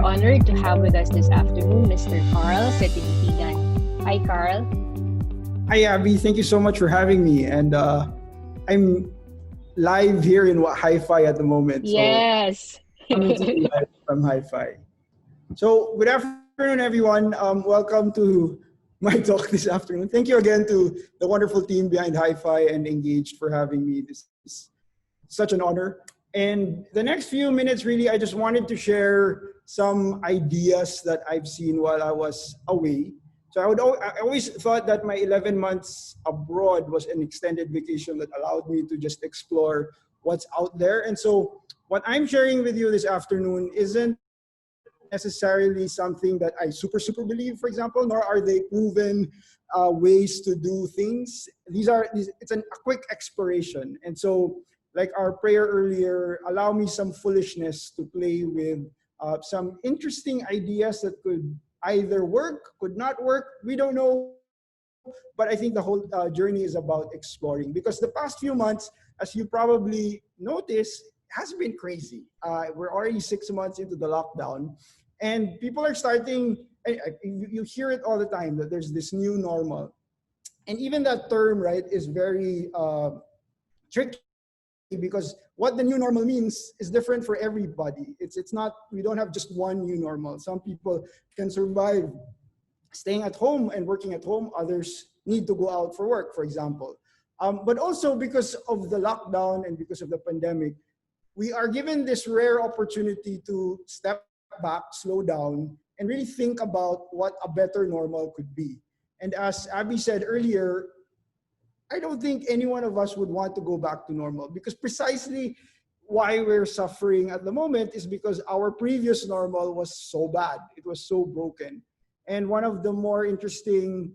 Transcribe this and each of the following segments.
Honored to have with us this afternoon Mr. Karl Satinitigan. Hi, Karl. Hi, Abby. Thank you so much for having me. And I'm live here in HiFi at the moment. Yes. So coming to you live from HiFi. So good afternoon, everyone. Welcome to my talk this afternoon. Thank you again to the wonderful team behind HiFi and Engaged for having me. This is such an honor. And the next few minutes, really, I just wanted to share some ideas that I've seen while I was away. So I always thought that my 11 months abroad was an extended vacation that allowed me to just explore what's out there. And so what I'm sharing with you this afternoon isn't necessarily something that I super believe, for example, nor are they proven ways to do things. It's a quick exploration. And so like our prayer earlier, allow me some foolishness to play with some interesting ideas that could either work, could not work, we don't know. But I think the whole journey is about exploring, because the past few months, as you probably noticed, has been crazy. We're already 6 months into the lockdown, and people are starting, you hear it all the time, that there's this new normal. And even that term, right, is very tricky, because what the new normal means is different for everybody. It's not, we don't have just one new normal. Some people can survive staying at home and working at home. Others need to go out for work, for example. But also because of the lockdown and because of the pandemic, we are given this rare opportunity to step back, slow down, and really think about what a better normal could be. And as Abby said earlier, I don't think any one of us would want to go back to normal, because precisely why we're suffering at the moment is because our previous normal was so bad. It was so broken. And one of the more interesting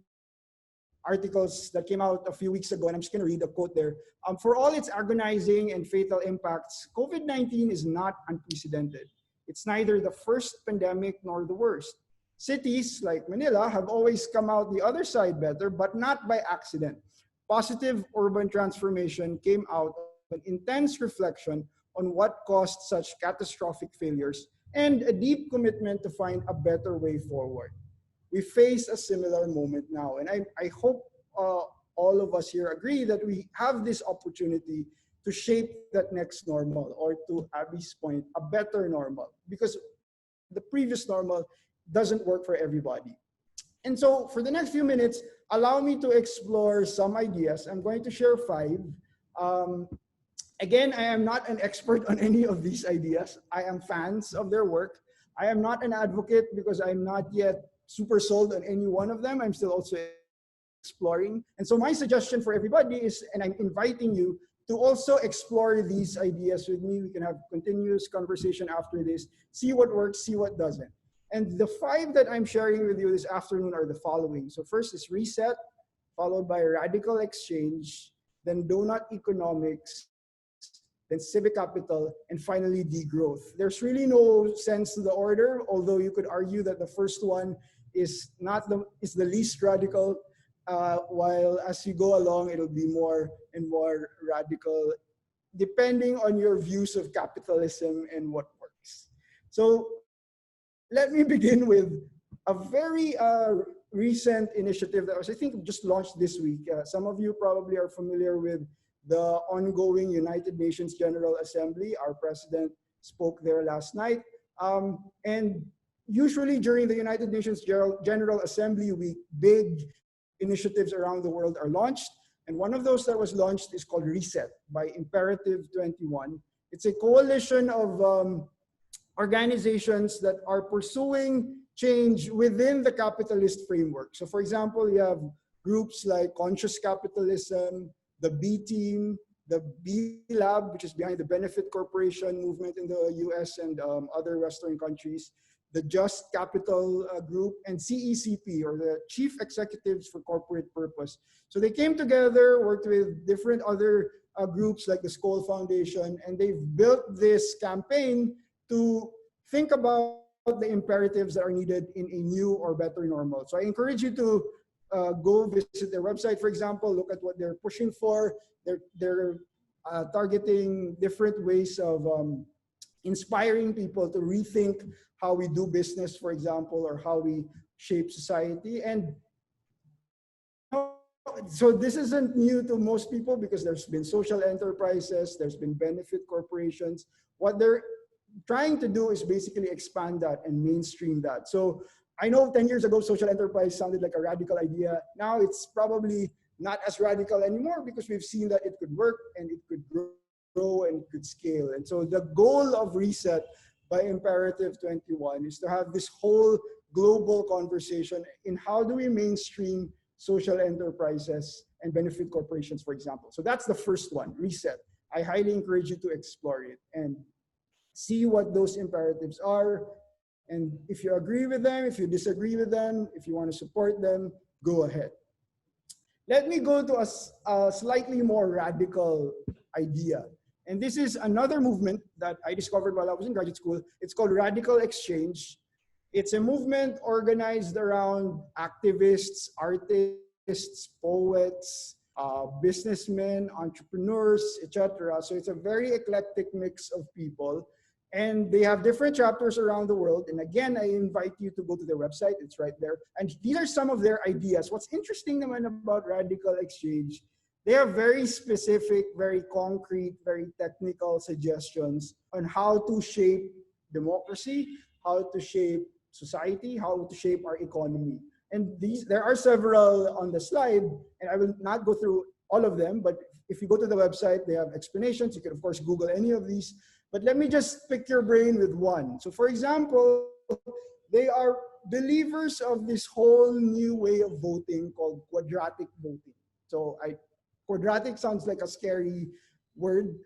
articles that came out a few weeks ago, and I'm just going to read a quote there. For all its agonizing and fatal impacts, COVID-19 is not unprecedented. It's neither the first pandemic nor the worst. Cities like Manila have always come out the other side better, but not by accident. Positive urban transformation came out of an intense reflection on what caused such catastrophic failures and a deep commitment to find a better way forward. We face a similar moment now, and I hope all of us here agree that we have this opportunity to shape that next normal, or to Abby's point, a better normal, because the previous normal doesn't work for everybody. And so for the next few minutes, allow me to explore some ideas. I'm going to share 5. Again, I am not an expert on any of these ideas. I am fans of their work. I am not an advocate, because I'm not yet super sold on any one of them. I'm still also exploring. And so my suggestion for everybody is, and I'm inviting you to also explore these ideas with me. We can have continuous conversation after this, see what works, see what doesn't. And the 5 that I'm sharing with you this afternoon are the following. So first is reset, followed by radical exchange, then donut economics, then civic capital, and finally degrowth. There's really no sense to the order, although you could argue that the first one is the least radical, while as you go along, it'll be more and more radical, depending on your views of capitalism and what works. So let me begin with a very recent initiative that was, I think, just launched this week. Some of you probably are familiar with the ongoing United Nations General Assembly. Our president spoke there last night. And usually during the United Nations General Assembly Week, big initiatives around the world are launched. And one of those that was launched is called Reset by Imperative 21. It's a coalition of organizations that are pursuing change within the capitalist framework. So for example, you have groups like Conscious Capitalism, the B Team, the B Lab, which is behind the Benefit Corporation movement in the US and other Western countries, the Just Capital Group, and CECP, or the Chief Executives for Corporate Purpose. So they came together, worked with different other groups like the Skoll Foundation, and they've built this campaign to think about the imperatives that are needed in a new or better normal. So I encourage you to go visit their website, for example, look at what they're pushing for. They're targeting different ways of inspiring people to rethink how we do business, for example, or how we shape society. And so this isn't new to most people because there's been social enterprises, there's been benefit corporations. What they're trying to do is basically expand that and mainstream that. So I know 10 years ago, social enterprise sounded like a radical idea. Now it's probably not as radical anymore because we've seen that it could work and it could grow and it could scale. And so the goal of Reset by Imperative 21 is to have this whole global conversation in how do we mainstream social enterprises and benefit corporations, for example. So that's the first one, Reset. I highly encourage you to explore it and see what those imperatives are. And if you agree with them, if you disagree with them, if you want to support them, go ahead. Let me go to a slightly more radical idea. And this is another movement that I discovered while I was in graduate school. It's called Radical Exchange. It's a movement organized around activists, artists, poets, businessmen, entrepreneurs, etc. So it's a very eclectic mix of people. And they have different chapters around the world. And again, I invite you to go to their website. It's right there. And these are some of their ideas. What's interesting naman about Radical Exchange, they have very specific, very concrete, very technical suggestions on how to shape democracy, how to shape society, how to shape our economy. And there are several on the slide, and I will not go through all of them, but if you go to the website, they have explanations. You can, of course, Google any of these. But let me just pick your brain with one. So for example, they are believers of this whole new way of voting called quadratic voting. So quadratic sounds like a scary word.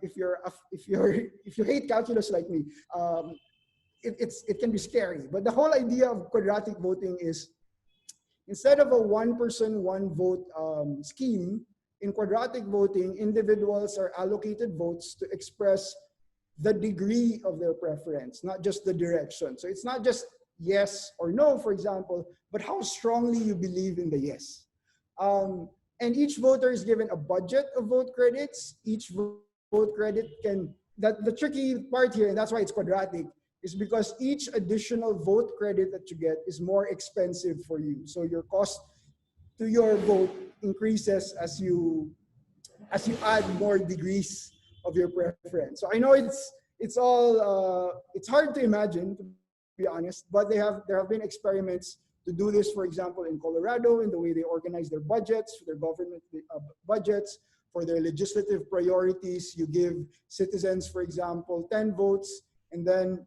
If you hate calculus like me, it can be scary. But the whole idea of quadratic voting is instead of a one person, one vote scheme, in quadratic voting, individuals are allocated votes to express the degree of their preference, not just the direction. So it's not just yes or no, for example, but how strongly you believe in the yes. And each voter is given a budget of vote credits. Each vote credit the tricky part here, and that's why it's quadratic, is because each additional vote credit that you get is more expensive for you. So your cost to your vote increases as you add more degrees of your preference. So I know it's hard to imagine, to be honest, but there have been experiments to do this, for example, in Colorado, in the way they organize their budgets, their government budgets, for their legislative priorities. You give citizens, for example, 10 votes, and then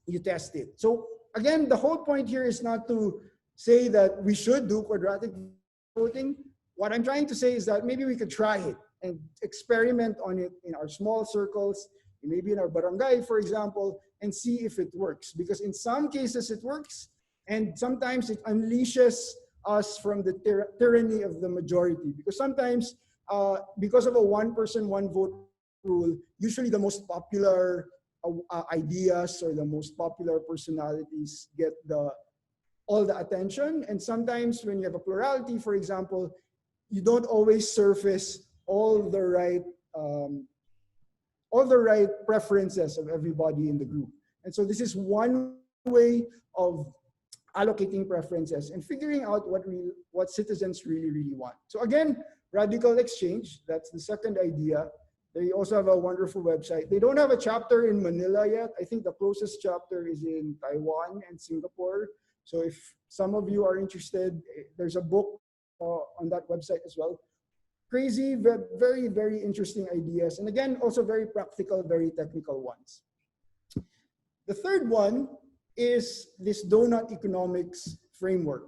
you test it. So again, the whole point here is not to say that we should do quadratic voting. What I'm trying to say is that maybe we could try it and experiment on it in our small circles, maybe in our barangay, for example, and see if it works. Because in some cases it works, and sometimes it unleashes us from the tyranny of the majority. Because sometimes, because of a one person, one vote rule, usually the most popular ideas or the most popular personalities get all the attention. And sometimes when you have a plurality, for example, you don't always surface all the right preferences of everybody in the group. And so this is one way of allocating preferences and figuring out what citizens really want. So again, Radical Exchange, that's the second idea. They also have a wonderful website. They don't have a chapter in Manila yet. I think the closest chapter is in Taiwan and Singapore. So if some of you are interested, there's a book on that website as well. Crazy, very, very interesting ideas. And again, also very practical, very technical ones. The third one is this donut economics framework.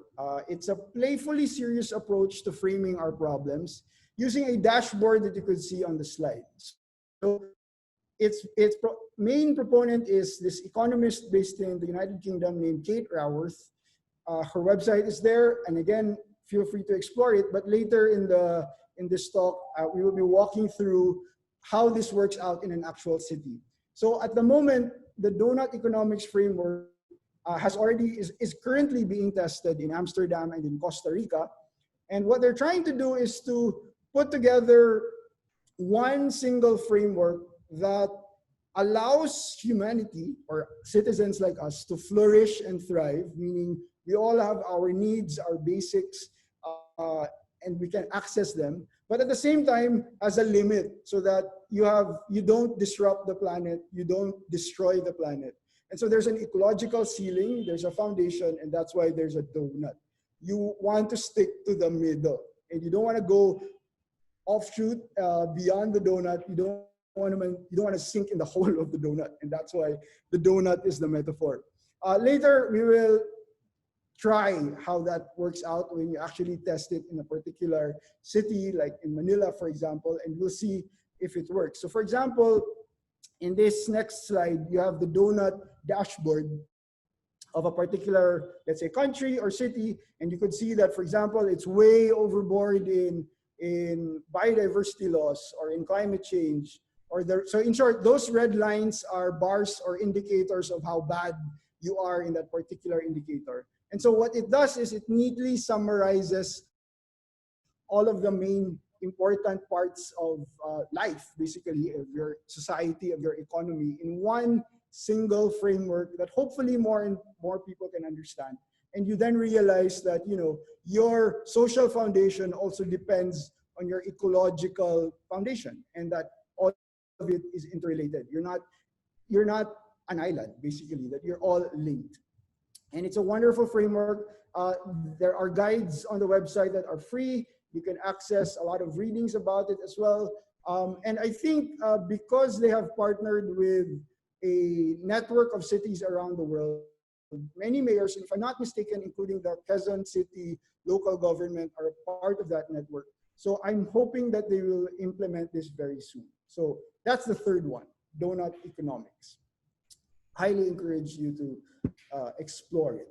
It's a playfully serious approach to framing our problems using a dashboard that you could see on the slide. So its main proponent is this economist based in the United Kingdom named Kate Raworth. Her website is there, and again, feel free to explore it. But later in this talk, we will be walking through how this works out in an actual city. So at the moment, the donut economics framework is currently being tested in Amsterdam and in Costa Rica. And what they're trying to do is to put together one single framework that allows humanity or citizens like us to flourish and thrive, meaning we all have our needs, our basics, and we can access them, but at the same time as a limit so that you don't disrupt the planet, you don't destroy the planet. And so there's an ecological ceiling, there's a foundation, and that's why there's a donut. You want to stick to the middle, and you don't want to go offshoot beyond the donut. You don't want to sink in the hole of the donut, and that's why the donut is the metaphor. Later, we will try how that works out when you actually test it in a particular city, like in Manila, for example, and we'll see if it works. So for example, in this next slide, you have the donut dashboard of a particular, let's say, country or city, and you could see that, for example, it's way overboard in biodiversity loss or in climate change. So in short, those red lines are bars or indicators of how bad you are in that particular indicator. And so what it does is it neatly summarizes all of the main important parts of life, basically, of your society, of your economy, in one single framework that hopefully more and more people can understand. And you then realize that, you know, your social foundation also depends on your ecological foundation, and that all of it is interrelated. You're not an island, basically, that you're all linked. And it's a wonderful framework. There are guides on the website that are free. You can access a lot of readings about it as well. And I think because they have partnered with a network of cities around the world, many mayors, if I'm not mistaken, including the Quezon City local government, are a part of that network. So I'm hoping that they will implement this very soon. So that's the third one, donut economics. Highly encourage you to explore it.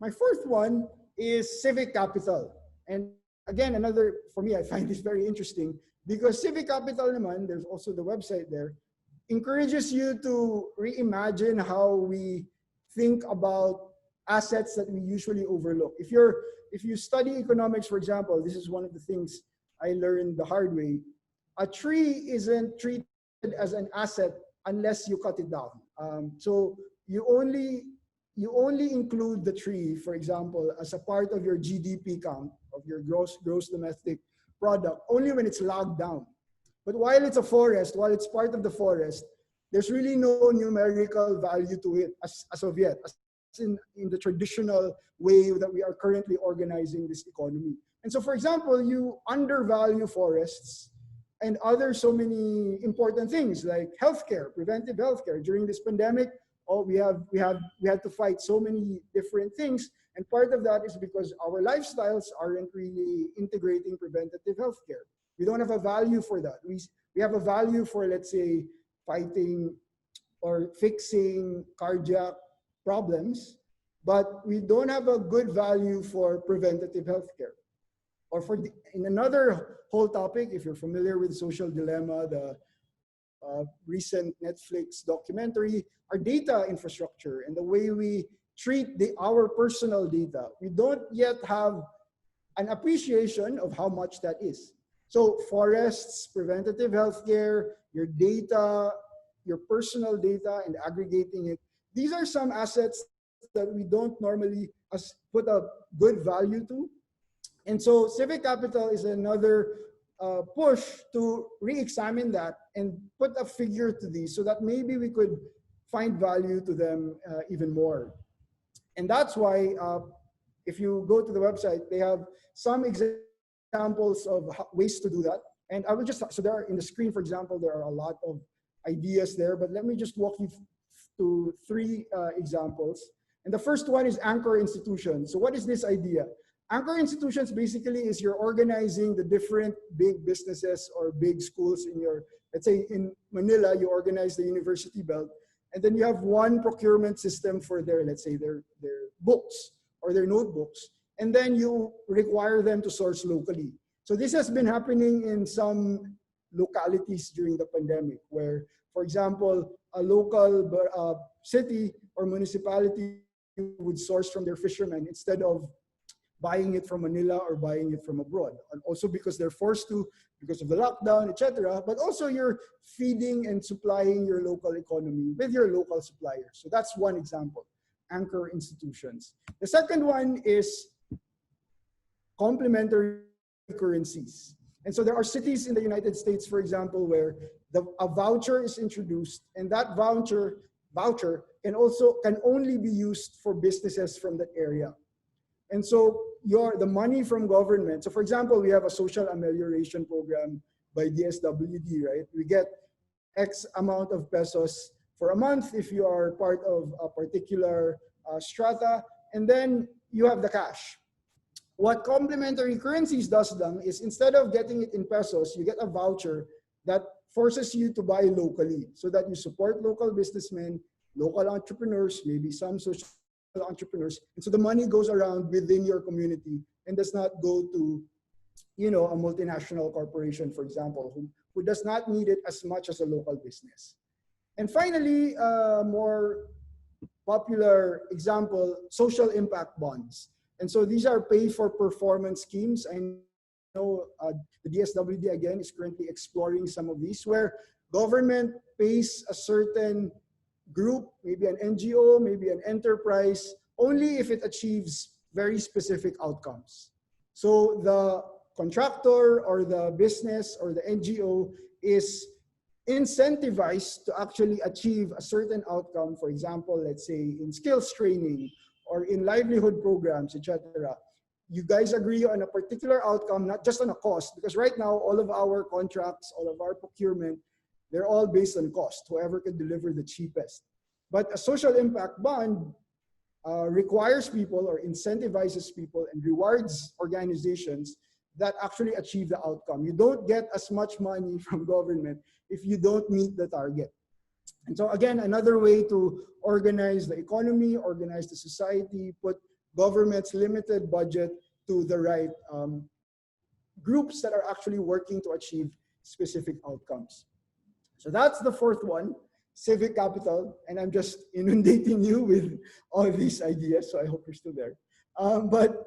My fourth one is civic capital. And again, for me, I find this very interesting because civic capital naman, there's also the website there, encourages you to reimagine how we think about assets that we usually overlook. If you study economics, for example, this is one of the things I learned the hard way. A tree isn't treated as an asset unless you cut it down. So you only include the tree, for example, as a part of your GDP count, of your gross domestic product, only when it's logged down. But while it's a forest, while it's part of the forest, there's really no numerical value to it as of yet, as in the traditional way that we are currently organizing this economy. And so, for example, you undervalue forests and other so many important things like healthcare, preventive healthcare. During this pandemic, we had to fight so many different things, and part of that is because our lifestyles aren't really integrating preventative healthcare. We don't have a value for that. We have a value for, let's say, fighting or fixing cardiac problems, but we don't have a good value for preventative healthcare. Or in another whole topic, if you're familiar with Social Dilemma, the recent Netflix documentary, our data infrastructure and the way we treat our personal data, we don't yet have an appreciation of how much that is. So forests, preventative healthcare, your data, your personal data, and aggregating it, these are some assets that we don't normally put a good value to. And so civic capital is another push to re-examine that and put a figure to these so that maybe we could find value to them even more. And that's why if you go to the website, they have some examples of ways to do that. And I will just, so there are in the screen, for example, there are a lot of ideas there, but let me just walk you through three examples. And the first one is anchor institutions. So what is this idea? Anchor institutions basically is you're organizing the different big businesses or big schools in your, let's say in Manila, you organize the university belt, and then you have one procurement system for their, let's say their books or their notebooks, and then you require them to source locally. So this has been happening in some localities during the pandemic where, for example, a local city or municipality would source from their fishermen instead of buying it from Manila or buying it from abroad. And also because they're forced to, because of the lockdown, etc. But also you're feeding and supplying your local economy with your local suppliers. So that's one example, anchor institutions. The second one is complementary currencies. And so there are cities in the United States, for example, where a voucher is introduced, and that voucher can only be used for businesses from that area. And so the money from government, so for example, we have a social amelioration program by DSWD, right? We get X amount of pesos for a month if you are part of a particular strata, and then you have the cash. What complementary currencies does then is instead of getting it in pesos, you get a voucher that forces you to buy locally so that you support local businessmen, local entrepreneurs, maybe some social entrepreneurs. And so the money goes around within your community and does not go to, you know, a multinational corporation, for example, who does not need it as much as a local business. And finally, more popular example, social impact bonds. And so these are pay for performance schemes. I know the DSWD again is currently exploring some of these where government pays a certain group, maybe an NGO, maybe an enterprise, only if it achieves very specific outcomes. So the contractor or the business or the NGO is incentivized to actually achieve a certain outcome, for example, let's say in skills training or in livelihood programs, etc. You guys agree on a particular outcome, not just on a cost, because right now, all of our contracts, all of our procurement, they're all based on cost, whoever can deliver the cheapest. But a social impact bond requires people or incentivizes people and rewards organizations that actually achieve the outcome. You don't get as much money from government if you don't meet the target. And so again, another way to organize the economy, organize the society, put government's limited budget to the right groups that are actually working to achieve specific outcomes. So that's the fourth one, civic capital. And I'm just inundating you with all these ideas, so I hope you're still there. But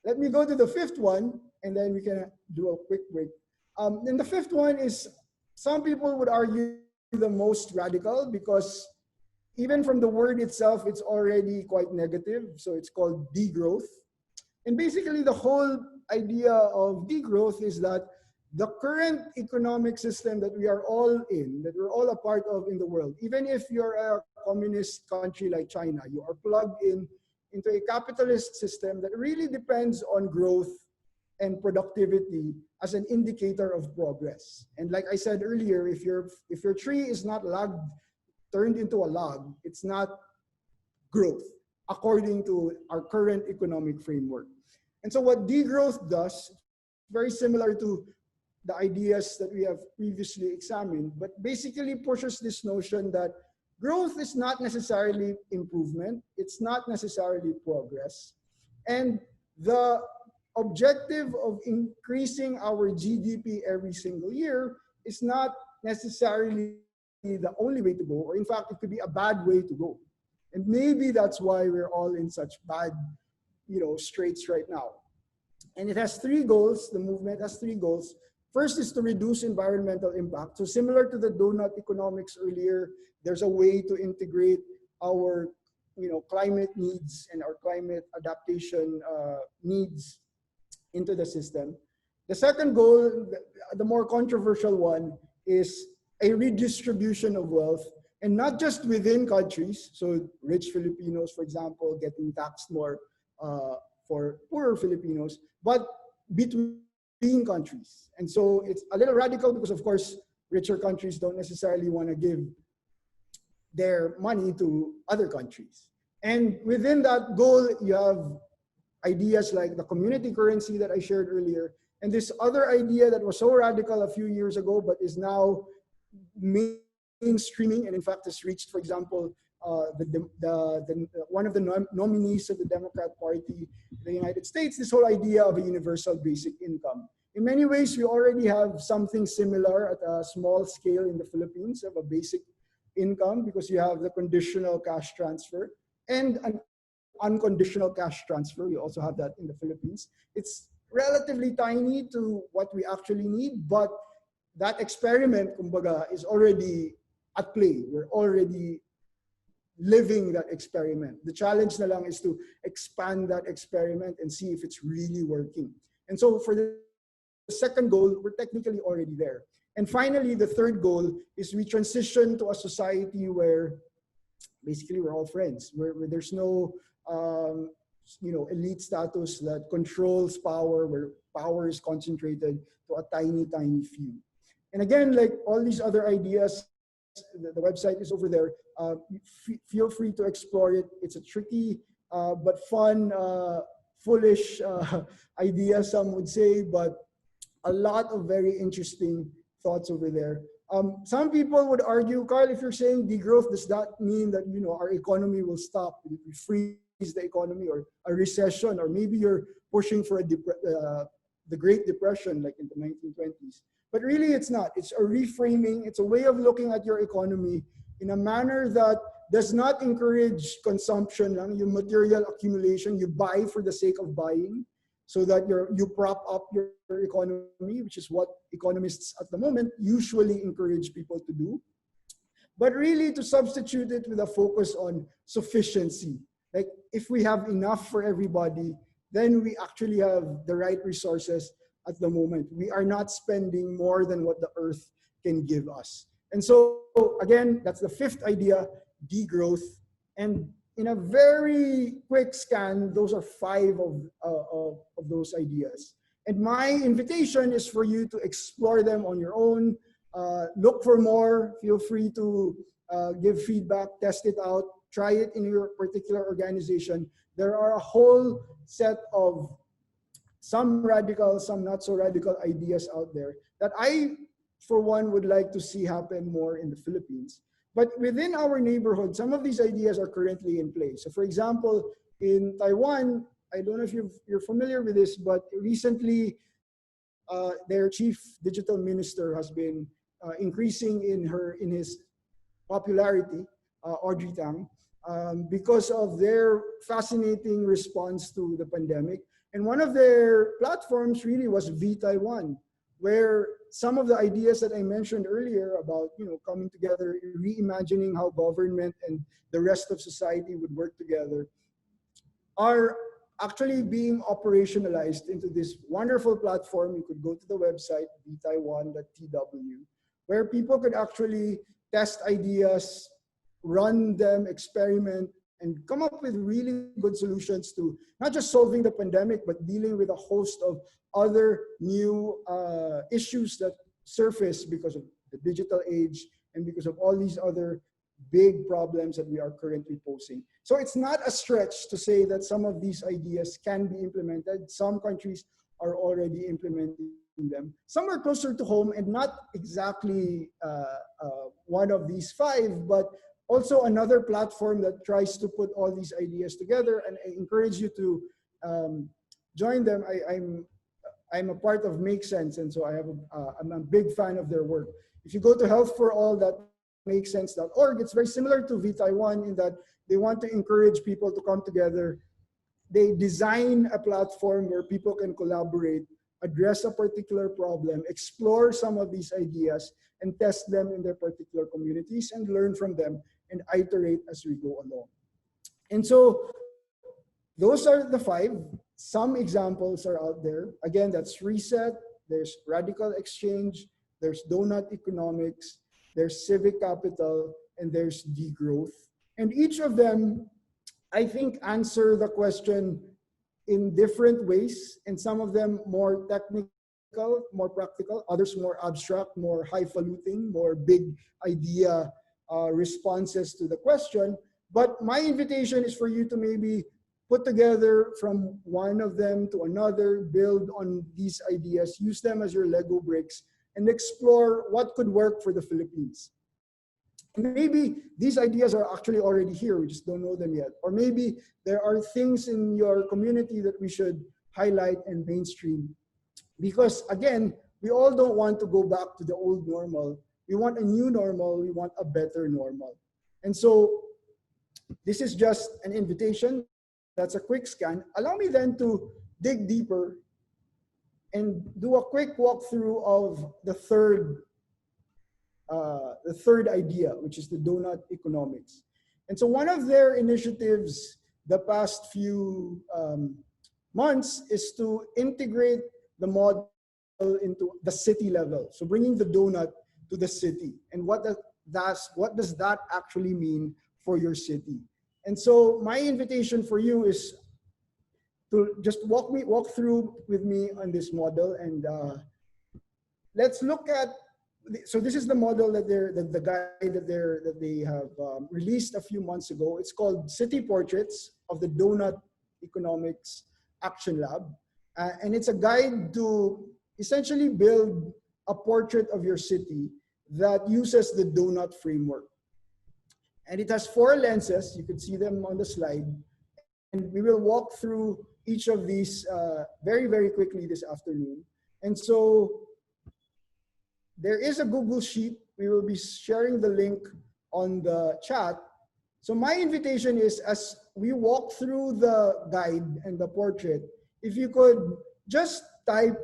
let me go to the fifth one, and then we can do a quick break. And the fifth one is, some people would argue, the most radical, because even from the word itself, it's already quite negative. So it's called degrowth. And basically the whole idea of degrowth is that the current economic system that we are all in, that we're all a part of in the world, even if you're a communist country like China, you are plugged into a capitalist system that really depends on growth and productivity as an indicator of progress. And like I said earlier, if your tree is not turned into a log, it's not growth, according to our current economic framework. And so what degrowth does, very similar to the ideas that we have previously examined, but basically pushes this notion that growth is not necessarily improvement, it's not necessarily progress. And the objective of increasing our GDP every single year is not necessarily the only way to go, or in fact, it could be a bad way to go. And maybe that's why we're all in such bad, straits right now. And it has three goals. The movement has three goals. First is to reduce environmental impact. So similar to the donut economics earlier, there's a way to integrate our, climate needs and our climate adaptation needs into the system. The second goal, the more controversial one, is a redistribution of wealth, and not just within countries. So rich Filipinos, for example, getting taxed more for poorer Filipinos, but between countries. And so it's a little radical because, of course, richer countries don't necessarily want to give their money to other countries. And within that goal, you have ideas like the community currency that I shared earlier, and this other idea that was so radical a few years ago, but is now mainstreaming, and in fact has reached, for example, one of the nominees of the Democrat Party in the United States, this whole idea of a universal basic income. In many ways, we already have something similar at a small scale in the Philippines of a basic income, because you have the conditional cash transfer and an unconditional cash transfer. We also have that in the Philippines. It's relatively tiny to what we actually need, but that experiment, kumbaga, is already at play. We're already living that experiment. The challenge na lang is to expand that experiment and see if it's really working. And so for the second goal, we're technically already there. And finally, the third goal is we transition to a society where basically we're all friends, where there's no elite status that controls power, where power is concentrated to a tiny, tiny few. And again, like all these other ideas, the website is over there. Feel free to explore it. It's a tricky but fun, foolish idea, some would say, but a lot of very interesting thoughts over there. Some people would argue, Carl, if you're saying degrowth, does that mean that our economy will stop? We freeze the economy, or a recession, or maybe you're pushing for the Great Depression like in the 1920s. But really, it's not. It's a reframing. It's a way of looking at your economy in a manner that does not encourage consumption, yung material accumulation. You buy for the sake of buying, so that you prop up your economy, which is what economists at the moment usually encourage people to do. But really to substitute it with a focus on sufficiency. Like if we have enough for everybody, then we actually have the right resources at the moment. We are not spending more than what the earth can give us. And so again, that's the fifth idea, degrowth. And in a very quick scan, those are 5 of those ideas. And my invitation is for you to explore them on your own. Look for more. Feel free to give feedback, test it out, try it in your particular organization. There are a whole set of some radical, some not so radical ideas out there that I, for one, would like to see happen more in the Philippines. But within our neighborhood, some of these ideas are currently in place. So for example, in Taiwan, I don't know if you're familiar with this, but recently their chief digital minister has been increasing in his popularity, Audrey Tang, because of their fascinating response to the pandemic. And one of their platforms really was V-Taiwan, where some of the ideas that I mentioned earlier about coming together, reimagining how government and the rest of society would work together, are actually being operationalized into this wonderful platform. You could go to the website, vtaiwan.tw, where people could actually test ideas, run them, experiment, and come up with really good solutions to not just solving the pandemic, but dealing with a host of other new issues that surface because of the digital age and because of all these other big problems that we are currently posing. So it's not a stretch to say that some of these ideas can be implemented. Some countries are already implementing them. Some are closer to home and not exactly one of these 5, but also another platform that tries to put all these ideas together. And I encourage you to join them. I'm a part of Make Sense, and so I'm a big fan of their work. If you go to healthforall.makesense.org, it's very similar to V-Taiwan in that they want to encourage people to come together. They design a platform where people can collaborate, address a particular problem, explore some of these ideas, and test them in their particular communities and learn from them and iterate as we go along. And so those are the 5. Some examples are out there. Again, that's reset, there's radical exchange, there's donut economics, there's civic capital, and there's degrowth. And each of them, I think, answer the question in different ways, and some of them more technical, more practical, others more abstract, more highfalutin, more big idea responses to the question. But my invitation is for you to maybe put together from one of them to another, build on these ideas, use them as your Lego bricks, and explore what could work for the Philippines. And maybe these ideas are actually already here, we just don't know them yet. Or maybe there are things in your community that we should highlight and mainstream. Because again, we all don't want to go back to the old normal. We want a new normal, we want a better normal. And so this is just an invitation. That's a quick scan. Allow me then to dig deeper and do a quick walkthrough of the third idea, which is the donut economics. And so one of their initiatives the past few months is to integrate the model into the city level. So bringing the donut to the city. And what does that actually mean for your city? And so my invitation for you is to just walk through with me on this model, and let's look at. So this is the model that the guide that they have released a few months ago. It's called City Portraits of the Donut Economics Action Lab, and it's a guide to essentially build a portrait of your city that uses the donut framework. And it has 4 lenses. You can see them on the slide. And we will walk through each of these very, very quickly this afternoon. And so there is a Google Sheet. We will be sharing the link on the chat. So my invitation is, as we walk through the guide and the portrait, if you could just type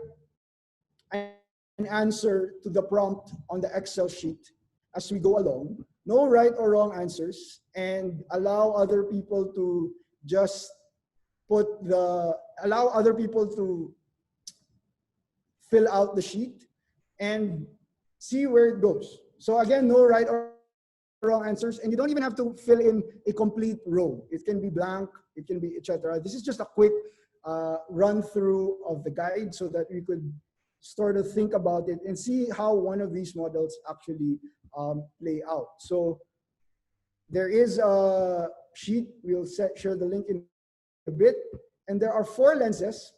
an answer to the prompt on the Excel sheet as we go along. No right or wrong answers, and allow other people to just allow other people to fill out the sheet and see where it goes. So again, no right or wrong answers, and you don't even have to fill in a complete row. It can be blank, it can be etc. This is just a quick run through of the guide so that we could start to think about it and see how one of these models actually play out. So there is a sheet, we'll share the link in a bit, and there are 4 lenses.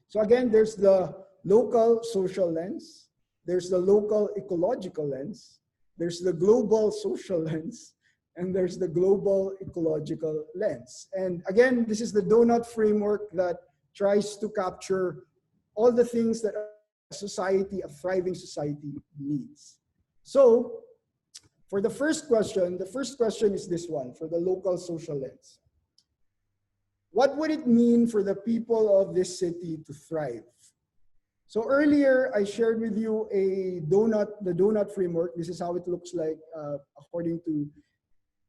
So again, there's the local social lens, there's the local ecological lens, there's the global social lens, and there's the global ecological lens. And again, this is the donut framework that tries to capture all the things that a thriving society needs. So for the first question is this one, for the local social lens. What would it mean for the people of this city to thrive? So earlier, I shared with you the donut framework. This is how it looks like according to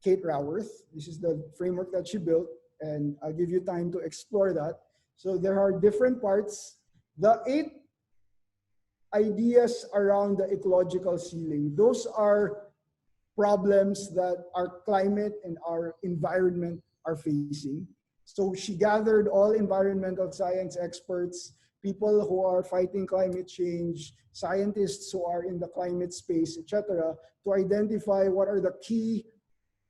Kate Raworth. This is the framework that she built, and I'll give you time to explore that. So there are different parts. The 8 ideas around the ecological ceiling, those are problems that our climate and our environment are facing. So she gathered all environmental science experts, people who are fighting climate change, scientists who are in the climate space, etc., to identify what are the key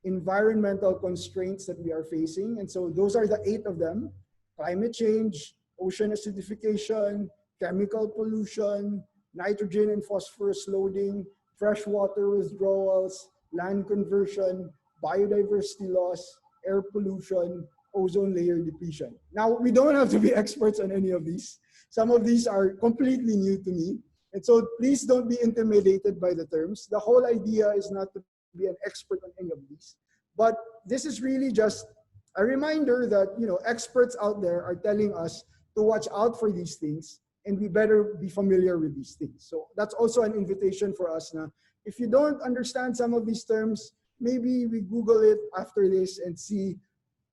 environmental constraints that we are facing. And so those are the 8 of them: climate change, ocean acidification, chemical pollution, nitrogen and phosphorus loading, freshwater withdrawals, land conversion, biodiversity loss, air pollution, ozone layer depletion. Now, we don't have to be experts on any of these. Some of these are completely new to me. And so please don't be intimidated by the terms. The whole idea is not to be an expert on any of these. But this is really just a reminder that, you know, experts out there are telling us to watch out for these things, and we better be familiar with these things. So that's also an invitation for us now. If you don't understand some of these terms, maybe we Google it after this and see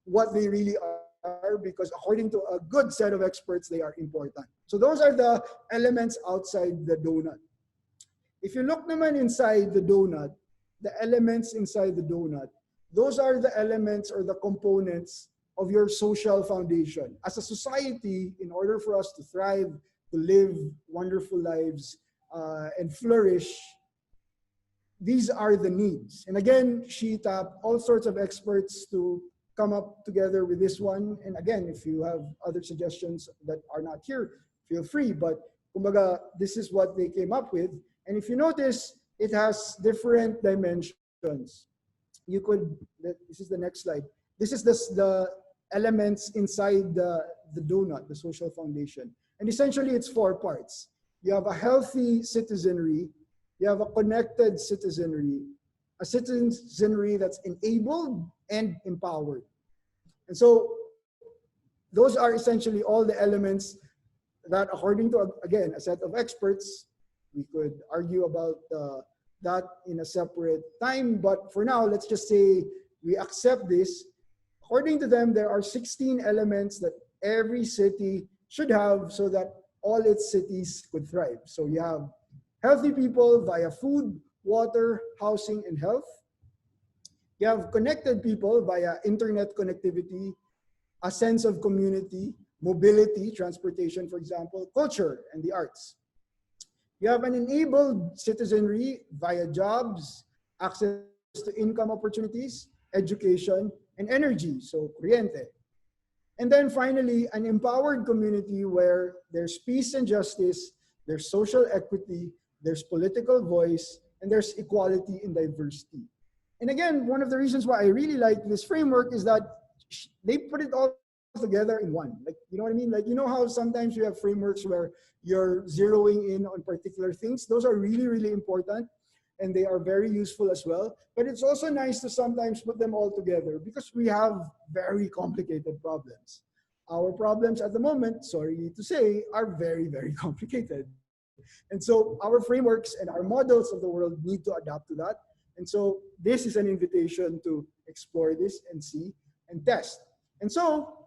what they really are, because according to a good set of experts, they are important. So those are the elements outside the donut. If you look naman inside the donut, the elements inside the donut, those are the elements or the components of your social foundation. As a society, in order for us to thrive, to live wonderful lives, and flourish, these are the needs. And again, she tapped all sorts of experts to come up together with this one. And again, if you have other suggestions that are not here, feel free. But kumbaga, this is what they came up with. And if you notice, it has different dimensions. You could, this is the next slide. This is the elements inside the donut, the social foundation. And essentially it's 4 parts. You have a healthy citizenry, you have a connected citizenry, a citizenry that's enabled and empowered. And so those are essentially all the elements that, according to, again, a set of experts, we could argue about that in a separate time. But for now, let's just say we accept this. According to them, there are 16 elements that every city should have so that all its cities could thrive. So you have healthy people via food, water, housing, and health. You have connected people via internet connectivity, a sense of community, mobility, transportation, for example, culture, and the arts. You have an enabled citizenry via jobs, access to income opportunities, education, and energy, so kuryente. And then finally, an empowered community where there's peace and justice, there's social equity, there's political voice, and there's equality and diversity. And again, one of the reasons why I really like this framework is that they put it all together in one. Like, you know what I mean? Like, you know how sometimes you have frameworks where you're zeroing in on particular things? Those are really, really important, and they are very useful as well. But it's also nice to sometimes put them all together because we have very complicated problems. Our problems at the moment, sorry to say, are very, very complicated. And so our frameworks and our models of the world need to adapt to that. And so this is an invitation to explore this and see and test. And so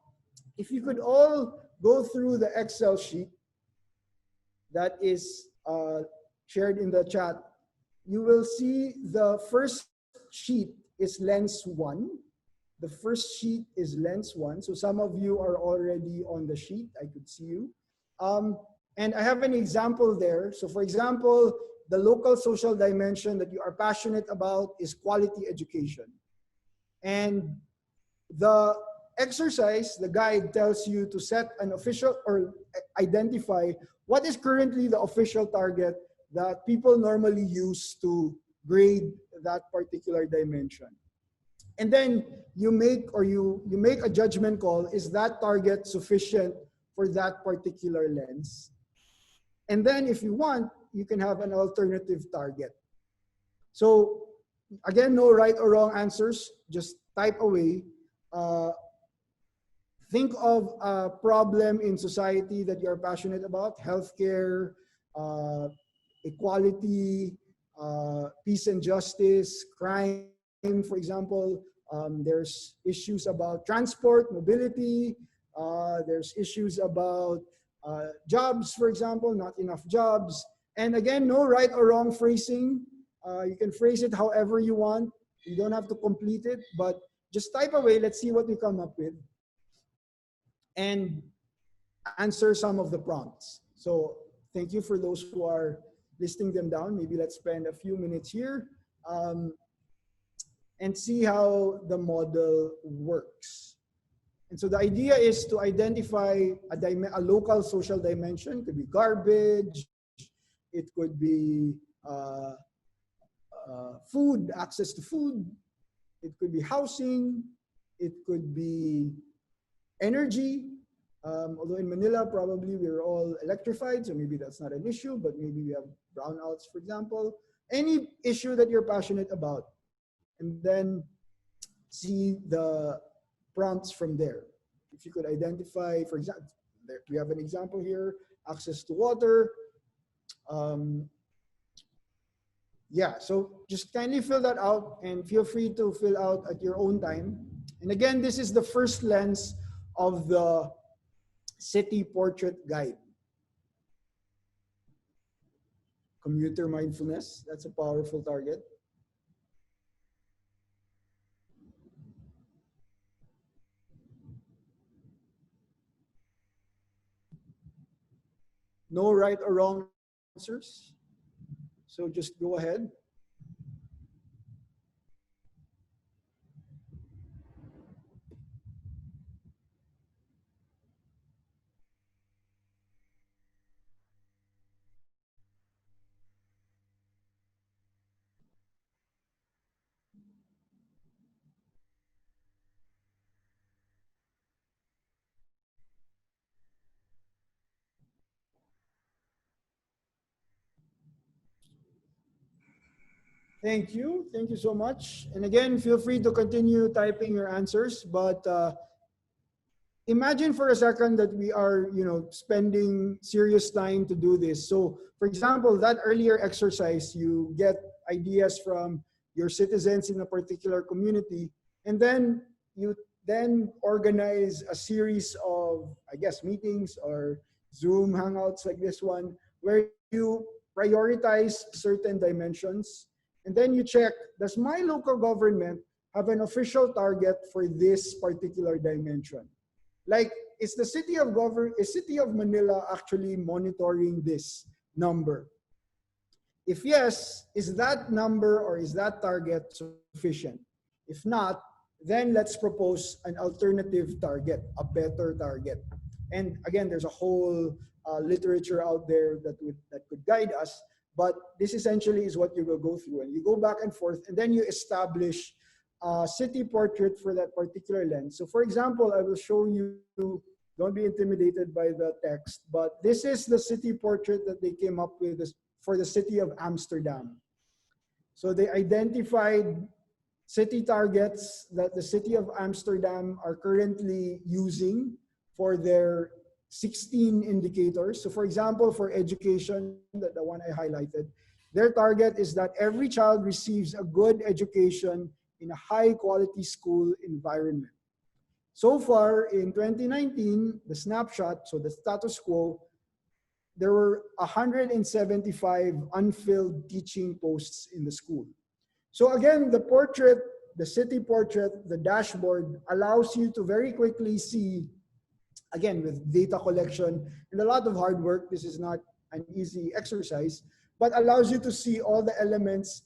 if you could all go through the Excel sheet that is shared in the chat, you will see the first sheet is lens 1. The first sheet is lens 1. So some of you are already on the sheet. I could see you. And I have an example there. So for example, the local social dimension that you are passionate about is quality education. And the exercise, the guide tells you to set an official or identify what is currently the official target that people normally use to grade that particular dimension. And then you make a judgment call, is that target sufficient for that particular lens? And then if you want, you can have an alternative target. So again, no right or wrong answers, just type away. Think of a problem in society that you're passionate about: healthcare, equality, peace and justice, crime, for example. There's issues about transport, mobility. There's issues about jobs, for example, not enough jobs. And again, no right or wrong phrasing. You can phrase it however you want. You don't have to complete it, but just type away. Let's see what we come up with. And answer some of the prompts. So thank you for those who are listing them down. Maybe let's spend a few minutes here and see how the model works. And so the idea is to identify a local social dimension. It could be garbage, it could be food, access to food, it could be housing, it could be energy. Although in Manila, probably we're all electrified, so maybe that's not an issue, but maybe we have brownouts, for example. Any issue that you're passionate about, and then see the prompts from there. If you could identify, for example, we have an example here, access to water. Yeah, so just kindly fill that out and feel free to fill out at your own time. And again, this is the first lens of the City Portrait Guide. Commuter mindfulness, that's a powerful target. No right or wrong answers. So just go ahead. Thank you. Thank you so much. And again, feel free to continue typing your answers, but imagine for a second that we are, spending serious time to do this. So, for example, that earlier exercise, you get ideas from your citizens in a particular community, and then you then organize a series of, I guess, meetings or Zoom hangouts like this one, where you prioritize certain dimensions, and then you check, does my local government have an official target for this particular dimension? Like, is the city of Manila actually monitoring this number? If yes, is that number or is that target sufficient? If not, then let's propose an alternative target, a better target. And again, there's a whole literature out there that could guide us. But this essentially is what you will go through, and you go back and forth, and then you establish a city portrait for that particular lens. So for example, I will show you, don't be intimidated by the text, but this is the city portrait that they came up with for the city of Amsterdam. So they identified city targets that the city of Amsterdam are currently using for their 16 indicators. So for example, for education, the one I highlighted, their target is that every child receives a good education in a high quality school environment. So far in 2019, the snapshot, so the status quo, there were 175 unfilled teaching posts in the school. So again, the portrait, the city portrait, the dashboard allows you to very quickly see, again, with data collection and a lot of hard work, this is not an easy exercise, but allows you to see all the elements,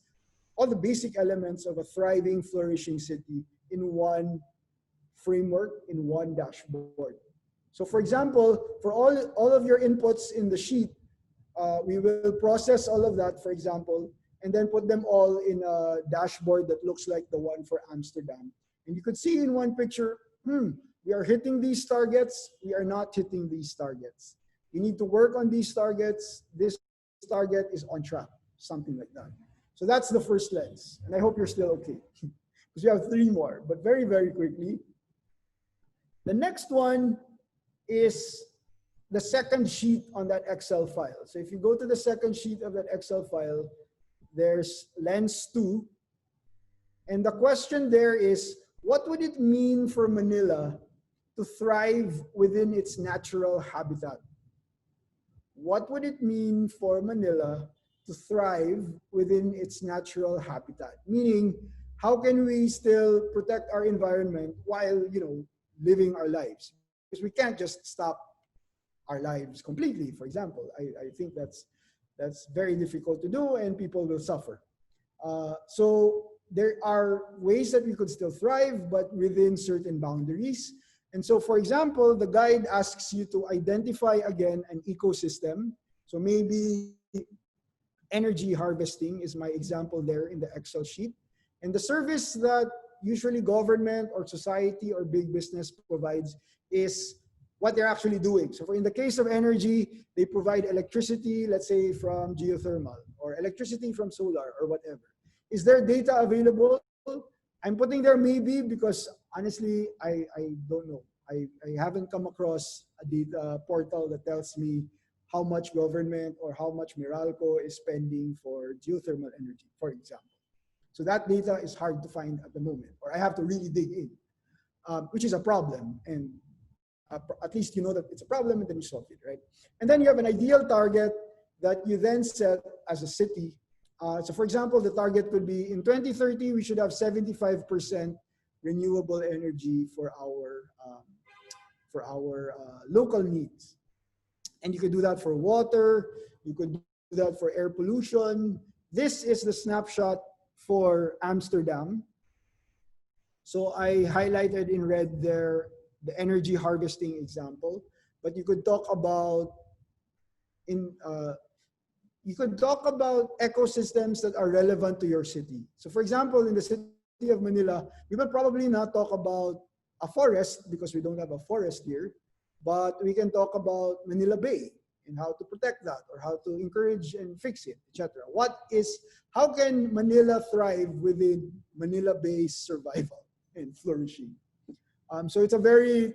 all the basic elements of a thriving, flourishing city in one framework, in one dashboard. So for example, for all of your inputs in the sheet, we will process all of that, for example, and then put them all in a dashboard that looks like the one for Amsterdam. And you could see in one picture, we are hitting these targets, we are not hitting these targets. We need to work on these targets, this target is on track, something like that. So that's the first lens, and I hope you're still okay, because we have 3 more, but very, very quickly. The next one is the second sheet on that Excel file. So if you go to the second sheet of that Excel file, there's lens 2. And the question there is, what would it mean for Manila to thrive within its natural habitat? What would it mean for Manila to thrive within its natural habitat? Meaning, how can we still protect our environment while, living our lives? Because we can't just stop our lives completely, for example. I think that's very difficult to do, and people will suffer. So there are ways that we could still thrive, but within certain boundaries. And so, for example, the guide asks you to identify again an ecosystem. So maybe energy harvesting is my example there in the Excel sheet. And the service that usually government or society or big business provides is what they're actually doing. So in the case of energy, they provide electricity, let's say from geothermal, or electricity from solar, or whatever. Is there data available? I'm putting there maybe because honestly, I don't know. I haven't come across a data portal that tells me how much government or how much Meralco is spending for geothermal energy, for example. So that data is hard to find at the moment, or I have to really dig in, which is a problem. And at least you know that it's a problem, and then you solve it, right? And then you have an ideal target that you then set as a city. So for example, the target could be in 2030, we should have 75% renewable energy for our local needs. And you could do that for water, you could do that for air pollution. This is the snapshot for Amsterdam. So I highlighted in red there the energy harvesting example, but you could talk about ecosystems that are relevant to your city. So for example, in the city of Manila, we will probably not talk about a forest because we don't have a forest here, but we can talk about Manila Bay. and how to protect that or how to encourage and fix it, etc. How can Manila thrive within Manila-based survival and flourishing? So it's a very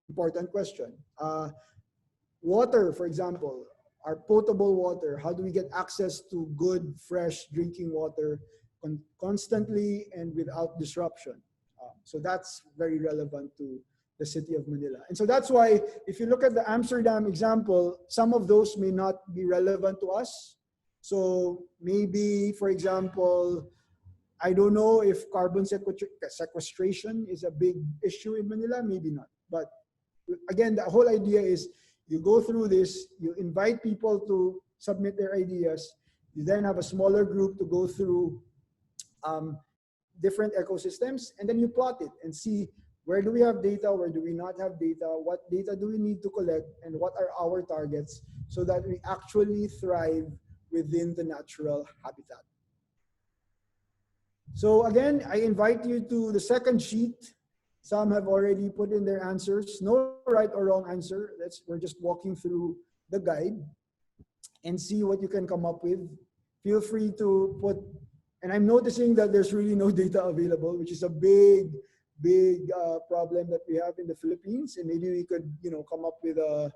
important question. Water, for example, our potable water, how do we get access to good, fresh drinking water constantly and without disruption? So that's very relevant to the city of Manila. And so that's why if you look at the Amsterdam example, some of those may not be relevant to us. So maybe, for example, I don't know if carbon sequestration is a big issue in Manila, maybe not. But again, the whole idea is you go through this, you invite people to submit their ideas, you then have a smaller group to go through different ecosystems, and then you plot it and see where do we have data, where do we not have data, what data do we need to collect, and what are our targets so that we actually thrive within the natural habitat. So again, I invite you to the second sheet. Some have already put in their answers. No right or wrong answer. We're just walking through the guide and see what you can come up with. Feel free to put, and I'm noticing that there's really no data available, which is a big problem that we have in the Philippines. And maybe we could, come up with a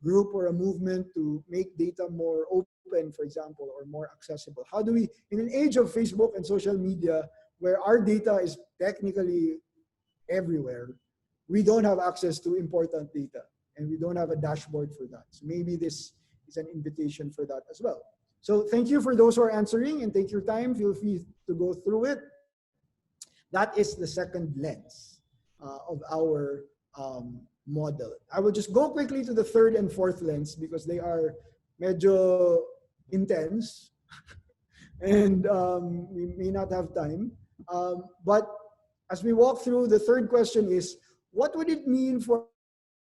group or a movement to make data more open, for example, or more accessible. How do we, in an age of Facebook and social media, where our data is technically everywhere, we don't have access to important data, and we don't have a dashboard for that. So maybe this is an invitation for that as well. So thank you for those who are answering, and take your time. Feel free to go through it. That is the second lens of our model. I will just go quickly to the third and fourth lens because they are medyo intense and we may not have time. But as we walk through, the third question is, what would it mean for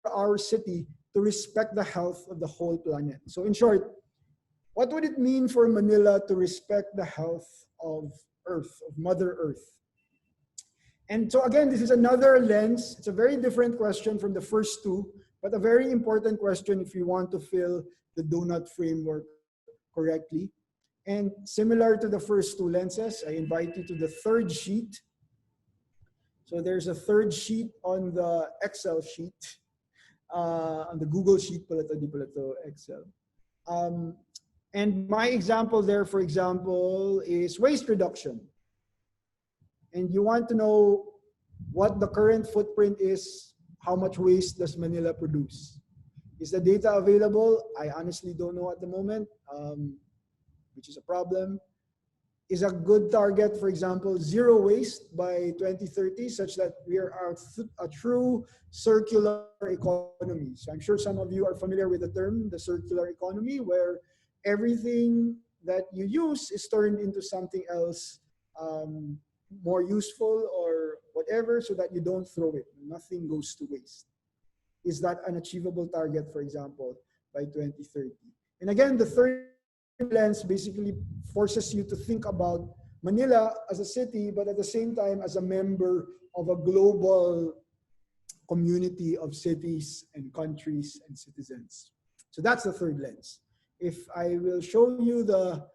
our city to respect the health of the whole planet? So in short, what would it mean for Manila to respect the health of Earth, of Mother Earth? And so again, this is another lens. It's a very different question from the first two, but a very important question if you want to fill the donut framework correctly. And similar to the first two lenses, I invite you to the third sheet. So there's a third sheet on the Excel sheet, on the Google sheet pala to, di pala to Excel. And my example there, for example, is waste reduction. And you want to know what the current footprint is, how much waste does Manila produce? Is the data available? I honestly don't know at the moment, which is a problem. Is a good target, for example, zero waste by 2030, such that we are a true circular economy. So I'm sure some of you are familiar with the term, the circular economy, where everything that you use is turned into something else more useful or whatever, so that you don't throw it. Nothing goes to waste. Is that an achievable target, for example, by 2030? And again, the third lens basically forces you to think about Manila as a city, but at the same time as a member of a global community of cities and countries and citizens. So that's the third lens. If I will show you the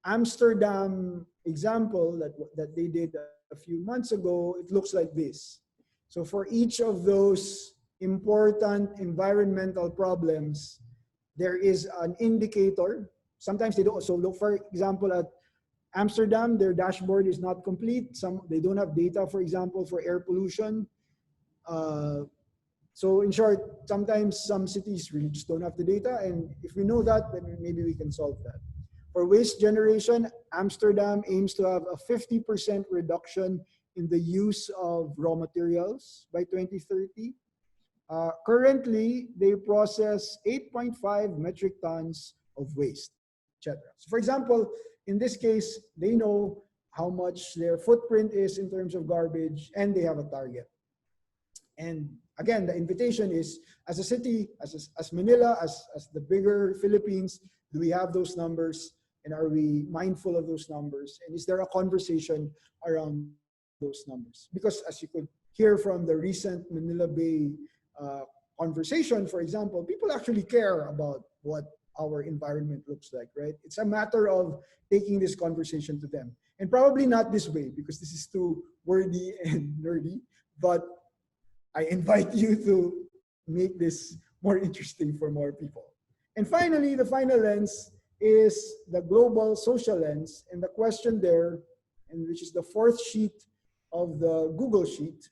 Amsterdam example that they did a few months ago, it looks like this. So for each of those important environmental problems, there is an indicator. Sometimes they don't. So look, for example, at Amsterdam, their dashboard is not complete. They don't have data, for example, for air pollution. So in short, sometimes some cities really just don't have the data. And if we know that, then maybe we can solve that. For waste generation, Amsterdam aims to have a 50% reduction in the use of raw materials by 2030. Currently, they process 8.5 metric tons of waste, etc. So for example, in this case, they know how much their footprint is in terms of garbage, and they have a target. And again, the invitation is, as a city, as Manila, as the bigger Philippines, do we have those numbers? And are we mindful of those numbers? And is there a conversation around those numbers? Because as you could hear from the recent Manila Bay conversation, for example, people actually care about what our environment looks like, right? It's a matter of taking this conversation to them. And probably not this way, because this is too wordy and nerdy, but I invite you to make this more interesting for more people. And finally, the final lens is the global social lens. And the question there, and which is the fourth sheet of the Google sheet,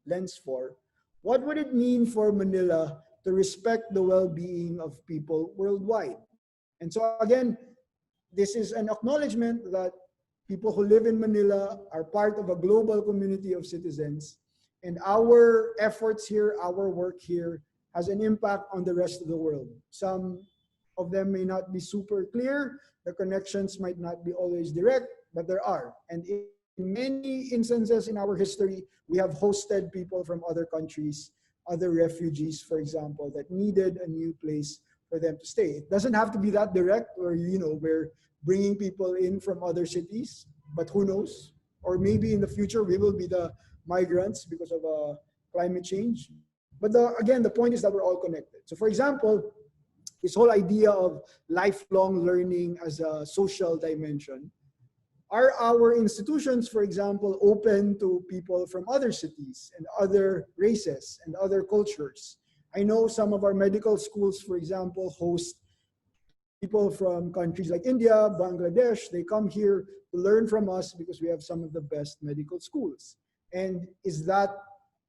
lens 4, what would it mean for Manila to respect the well-being of people worldwide? And so again, this is an acknowledgement that people who live in Manila are part of a global community of citizens, and our efforts here, our work here, has an impact on the rest of the world. Some of them may not be super clear, the connections might not be always direct, but there are. And in many instances in our history, we have hosted people from other countries, other refugees, for example, that needed a new place for them to stay. It doesn't have to be that direct, or we're bringing people in from other cities, but who knows? Or maybe in the future we will be the migrants because of climate change. But again, the point is that we're all connected. So for example, this whole idea of lifelong learning as a social dimension, are our institutions, for example, open to people from other cities and other races and other cultures? I know some of our medical schools, for example, host people from countries like India, Bangladesh. They come here to learn from us because we have some of the best medical schools. And is that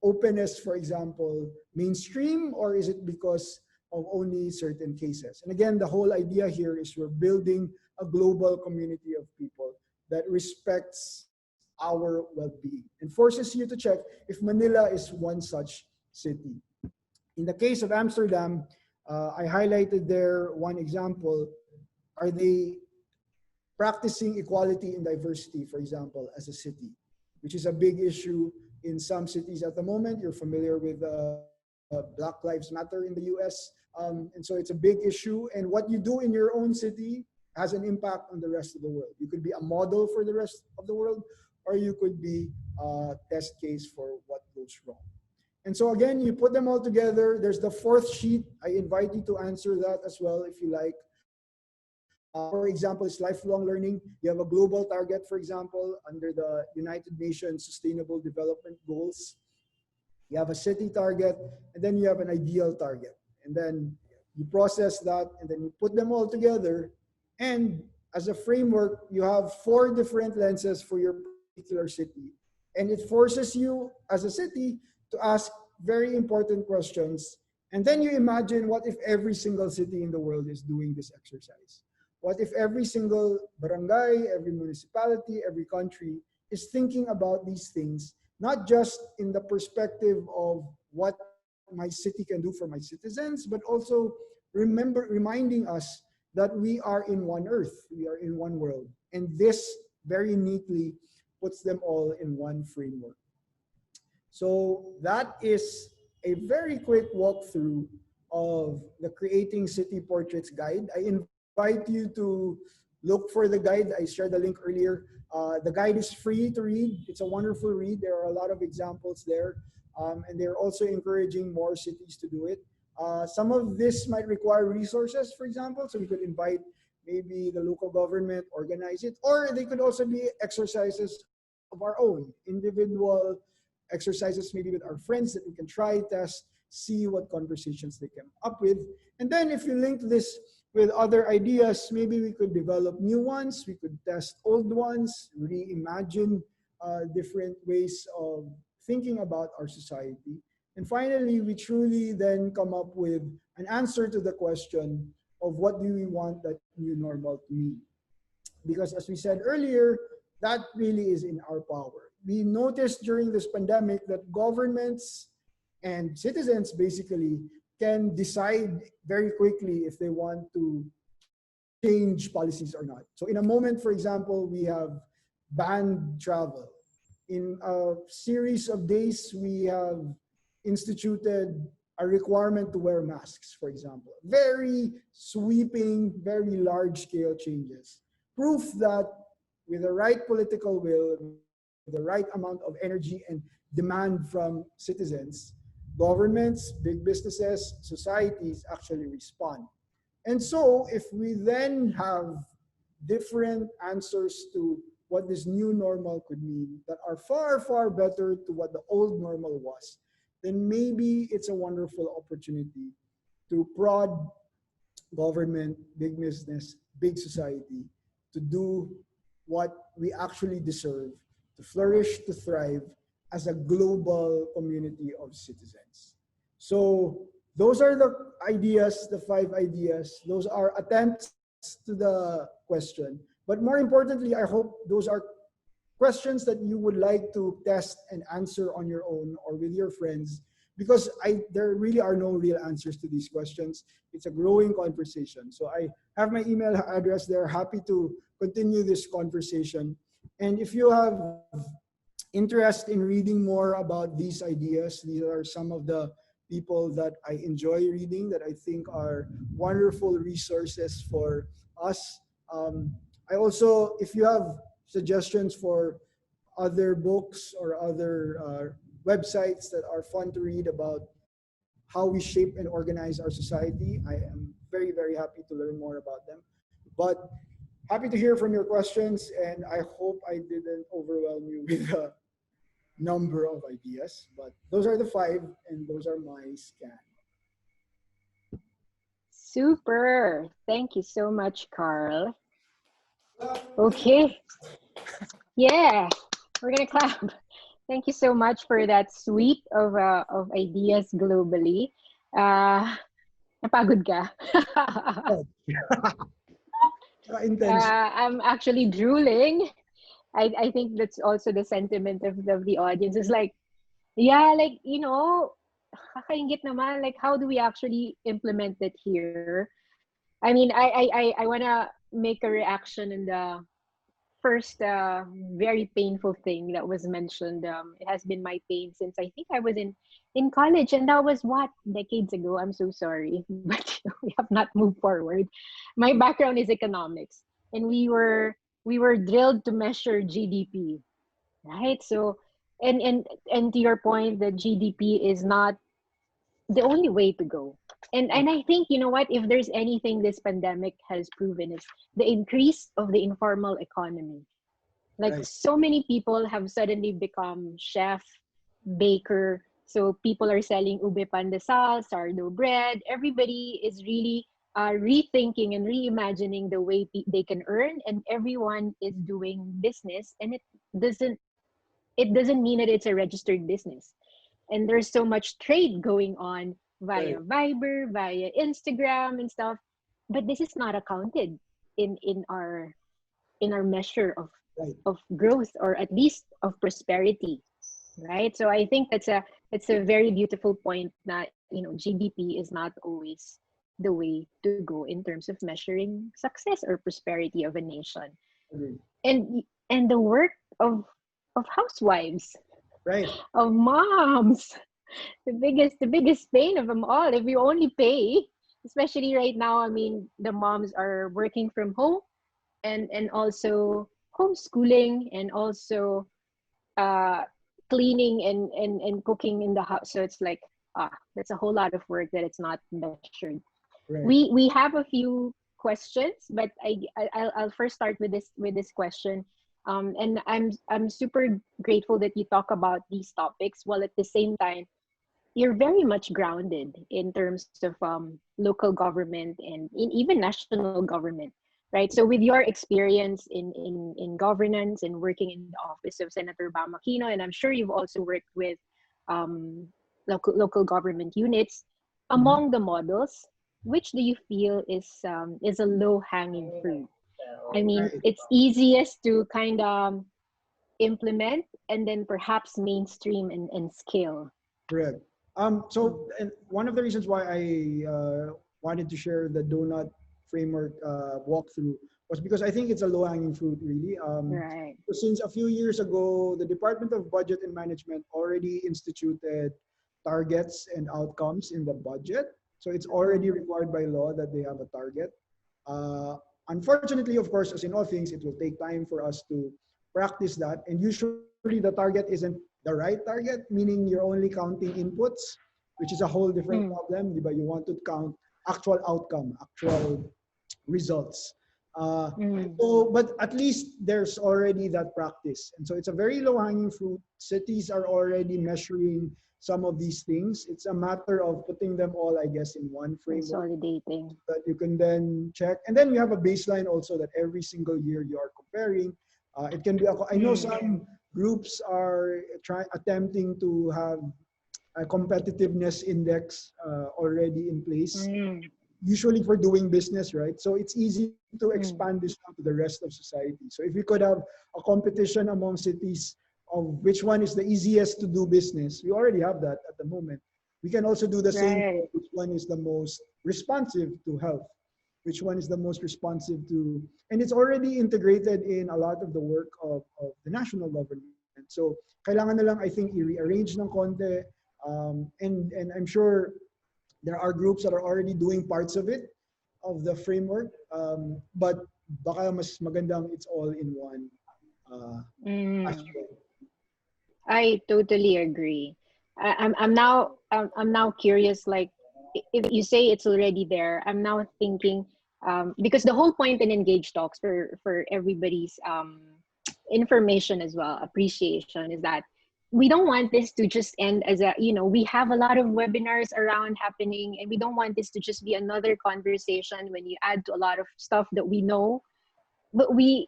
openness, for example, mainstream, or is it because of only certain cases? And again, the whole idea here is we're building a global community of people that respects our well-being and forces you to check if Manila is one such city. In the case of Amsterdam, I highlighted there one example. Are they practicing equality and diversity, for example, as a city, which is a big issue in some cities at the moment? You're familiar with Black Lives Matter in the US. And so it's a big issue. And what you do in your own city has an impact on the rest of the world. You could be a model for the rest of the world, or you could be a test case for what goes wrong. And so again, you put them all together. There's the fourth sheet. I invite you to answer that as well if you like. For example, it's lifelong learning. You have a global target, for example, under the United Nations Sustainable Development Goals. You have a city target, and then you have an ideal target. And then you process that, and then you put them all together. And as a framework, you have 4 different lenses for your particular city. And it forces you as a city to ask very important questions. And then you imagine, what if every single city in the world is doing this exercise? What if every single barangay, every municipality, every country is thinking about these things, not just in the perspective of what my city can do for my citizens, but also reminding us that we are in one earth, we are in one world. And this very neatly puts them all in one framework. So that is a very quick walkthrough of the Creating City Portraits guide. I invite you to look for the guide. I shared the link earlier. The guide is free to read. It's a wonderful read. There are a lot of examples there. And they're also encouraging more cities to do it. Some of this might require resources, for example, so we could invite maybe the local government, organize it, or they could also be exercises of our own, individual exercises, maybe with our friends that we can try, test, see what conversations they come up with. And then if you link this with other ideas, maybe we could develop new ones, we could test old ones, reimagine different ways of thinking about our society. And finally, we truly then come up with an answer to the question of what do we want that new normal to mean? Because as we said earlier, that really is in our power. We noticed during this pandemic that governments and citizens basically can decide very quickly if they want to change policies or not. So in a moment, for example, we have banned travel. In a series of days, we have instituted a requirement to wear masks, for example. Very sweeping, very large-scale changes. Proof that with the right political will, with the right amount of energy and demand from citizens, governments, big businesses, societies actually respond. And so if we then have different answers to what this new normal could mean that are far, far better to what the old normal was, then maybe it's a wonderful opportunity to prod government, big business, big society to do what we actually deserve, to flourish, to thrive as a global community of citizens. So those are the ideas, the 5 ideas. Those are attempts to the question. But more importantly, I hope those are questions that you would like to test and answer on your own or with your friends, because there really are no real answers to these questions. It's a growing conversation. So I have my email address there. Happy to continue this conversation. And if you have interest in reading more about these ideas, these are some of the people that I enjoy reading that I think are wonderful resources for us. I also, if you have suggestions for other books or other websites that are fun to read about how we shape and organize our society, I am very, very happy to learn more about them. But happy to hear from your questions, and I hope I didn't overwhelm you with a number of ideas. But those are the 5, and those are my scan. Super. Thank you so much, Carl. Okay. Yeah, we're gonna clap. Thank you so much for that suite of ideas globally. Napagod ka? Intense. I'm actually drooling. I think that's also the sentiment of the audience. It's like, yeah, like, kakaingit naman, like, how do we actually implement it here? I mean, I want to make a reaction in the first very painful thing that was mentioned. It has been my pain since I think I was in college, and that was what, decades ago. I'm so sorry, but we have not moved forward. My background is economics, and we were drilled to measure GDP, right? So, and to your point, that GDP is not the only way to go. And I think, you know what, if there's anything this pandemic has proven, is the increase of the informal economy. Like, Right. so many people have suddenly become chef, baker. So people are selling ube pandesal, sourdough bread. Everybody is really rethinking and reimagining the way they can earn, and everyone is doing business. And doesn't it doesn't mean that it's a registered business. And there's so much trade going on via Right. Viber, via Instagram and stuff. But this is not accounted in our measure Right. of growth, or at least of prosperity, right? So I think that's a very beautiful point, that GDP is not always the way to go in terms of measuring success or prosperity of a nation. Agreed. And the work of housewives, Right. of moms, the biggest pain of them all. If you only pay, especially right now, I mean, the moms are working from home, and also homeschooling, and also uh cleaning and cooking in the house. So it's like, that's a whole lot of work that it's not measured. Right. We have a few questions, but I'll first start with this question. And I'm super grateful that you talk about these topics, while at the same time you're very much grounded in terms of local government and even national government, right? So with your experience in governance and working in the office of Senator Bam Aquino, and I'm sure you've also worked with um, local government units, Mhm. among the models, which do you feel is a low hanging fruit? I mean, Right. it's easiest to kind of implement, and then perhaps mainstream and scale. Correct. So, and one of the reasons why I wanted to share the donut framework walkthrough was because I think it's a low-hanging fruit, really. Right. Since a few years ago, the Department of Budget and Management already instituted targets and outcomes in the budget. So it's already required by law that they have a target. Uh, Unfortunately, of course, as in all things, it will take time for us to practice that. And usually the target isn't the right target, meaning you're only counting inputs. which is a whole different Mm. problem. Di ba? You want to count actual outcome, actual results. Mm. But at least there's already that practice. And so it's a very low hanging fruit. Cities are already measuring some of these things. It's a matter of putting them all, I guess, in one framework Consolidating. that you can then check. And then you have a baseline also that every single year you are comparing. It can be, I know Mm. some groups are attempting to have a competitiveness index already in place, Mm. usually for doing business, right? So it's easy to expand Mm. this to the rest of society. So if we could have a competition among cities of which one is the easiest to do business, we already have that at the moment. We can also do the same Right. for which one is the most responsive to health, which one is the most responsive to, and it's already integrated in a lot of the work of the national government. So kailangan na lang, I think, i-rearrange ng konti, and I'm sure there are groups that are already doing parts of it, of the framework, but baka mas magandang it's all in one Mm. aspect. I totally agree. I'm now curious. Like, if you say it's already there, I'm now thinking, because the whole point in Engage Talks, for everybody's information as well, appreciation, is that we don't want this to just end as a, we have a lot of webinars around happening, and we don't want this to just be another conversation when you add to a lot of stuff that we know, but we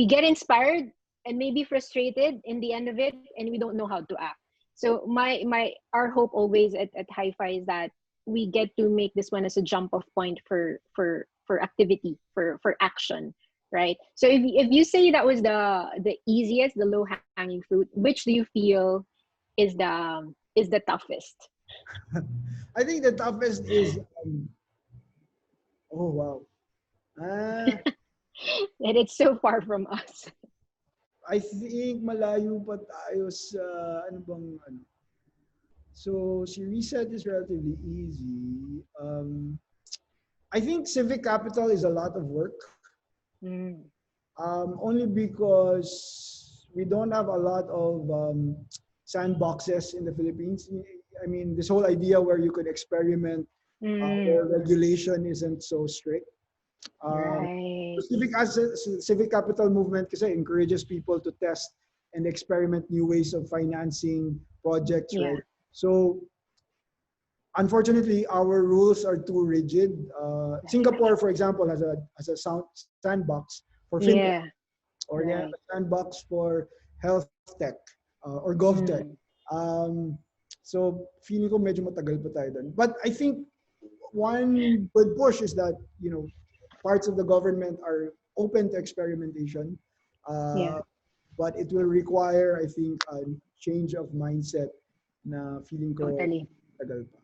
get inspired and maybe frustrated in the end of it, and we don't know how to act. So my our hope always at HiFi is that we get to make this one as a jump off point for activity, for action, right? So if you say that was the easiest, the low hanging fruit, which do you feel is the toughest? I think the toughest is, oh wow, uh, And it's so far from us. I think malayo pa tayo sa ano bang ano. So si reset is relatively easy. I think civic capital is a lot of work. Mm. Only because we don't have a lot of sandboxes in the Philippines. I mean, this whole idea where you could experiment, Mm. where regulation isn't so strict. Um, Right. civic capital movement kasi encourages people to test and experiment new ways of financing projects, Yeah. right? So unfortunately, our rules are too rigid. Singapore, for example, has a sandbox for fintech, Yeah. or they have Right. a sandbox for health tech or gov tech. Mm. So feeling ko medyo matagal pa tayo dun. But I think one good push is that parts of the government are open to experimentation, Yeah. but it will require, I think, a change of mindset na feeling ko Totally. tagal pa.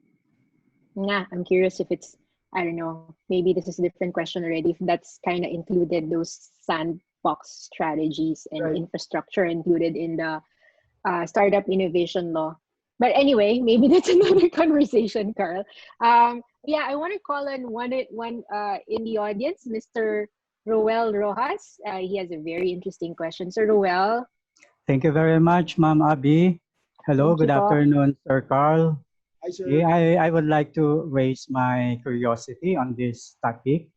Yeah, I'm curious if it's, I don't know, maybe this is a different question already, if that's kind of included, those sandbox strategies and Right. infrastructure included in the startup innovation law. But anyway, maybe that's another conversation, Carl. Yeah, I want to call on one in the audience, Mr. Roel Rojas. He has a very interesting question. So, Roel, Thank you very much, Ma'am Abby. Hello, thank you good po. afternoon, Sir Carl. Hi, sir. Okay, I would like to raise my curiosity on this topic.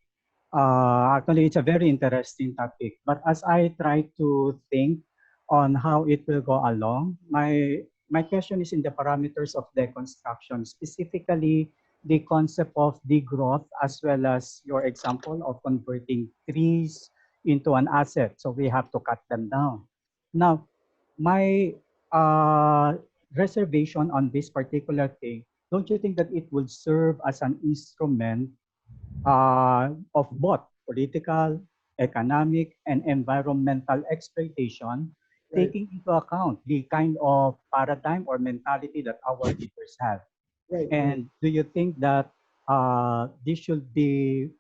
Actually, it's a very interesting topic, but as I try to think on how it will go along, my question is in the parameters of deconstruction, specifically the concept of degrowth, as well as your example of converting trees into an asset. So we have to cut them down. Now, my reservation on this particular thing, don't you think that it would serve as an instrument of both political, economic, and environmental exploitation, Right. taking into account the kind of paradigm or mentality that our leaders have? Right. And do you think that this should be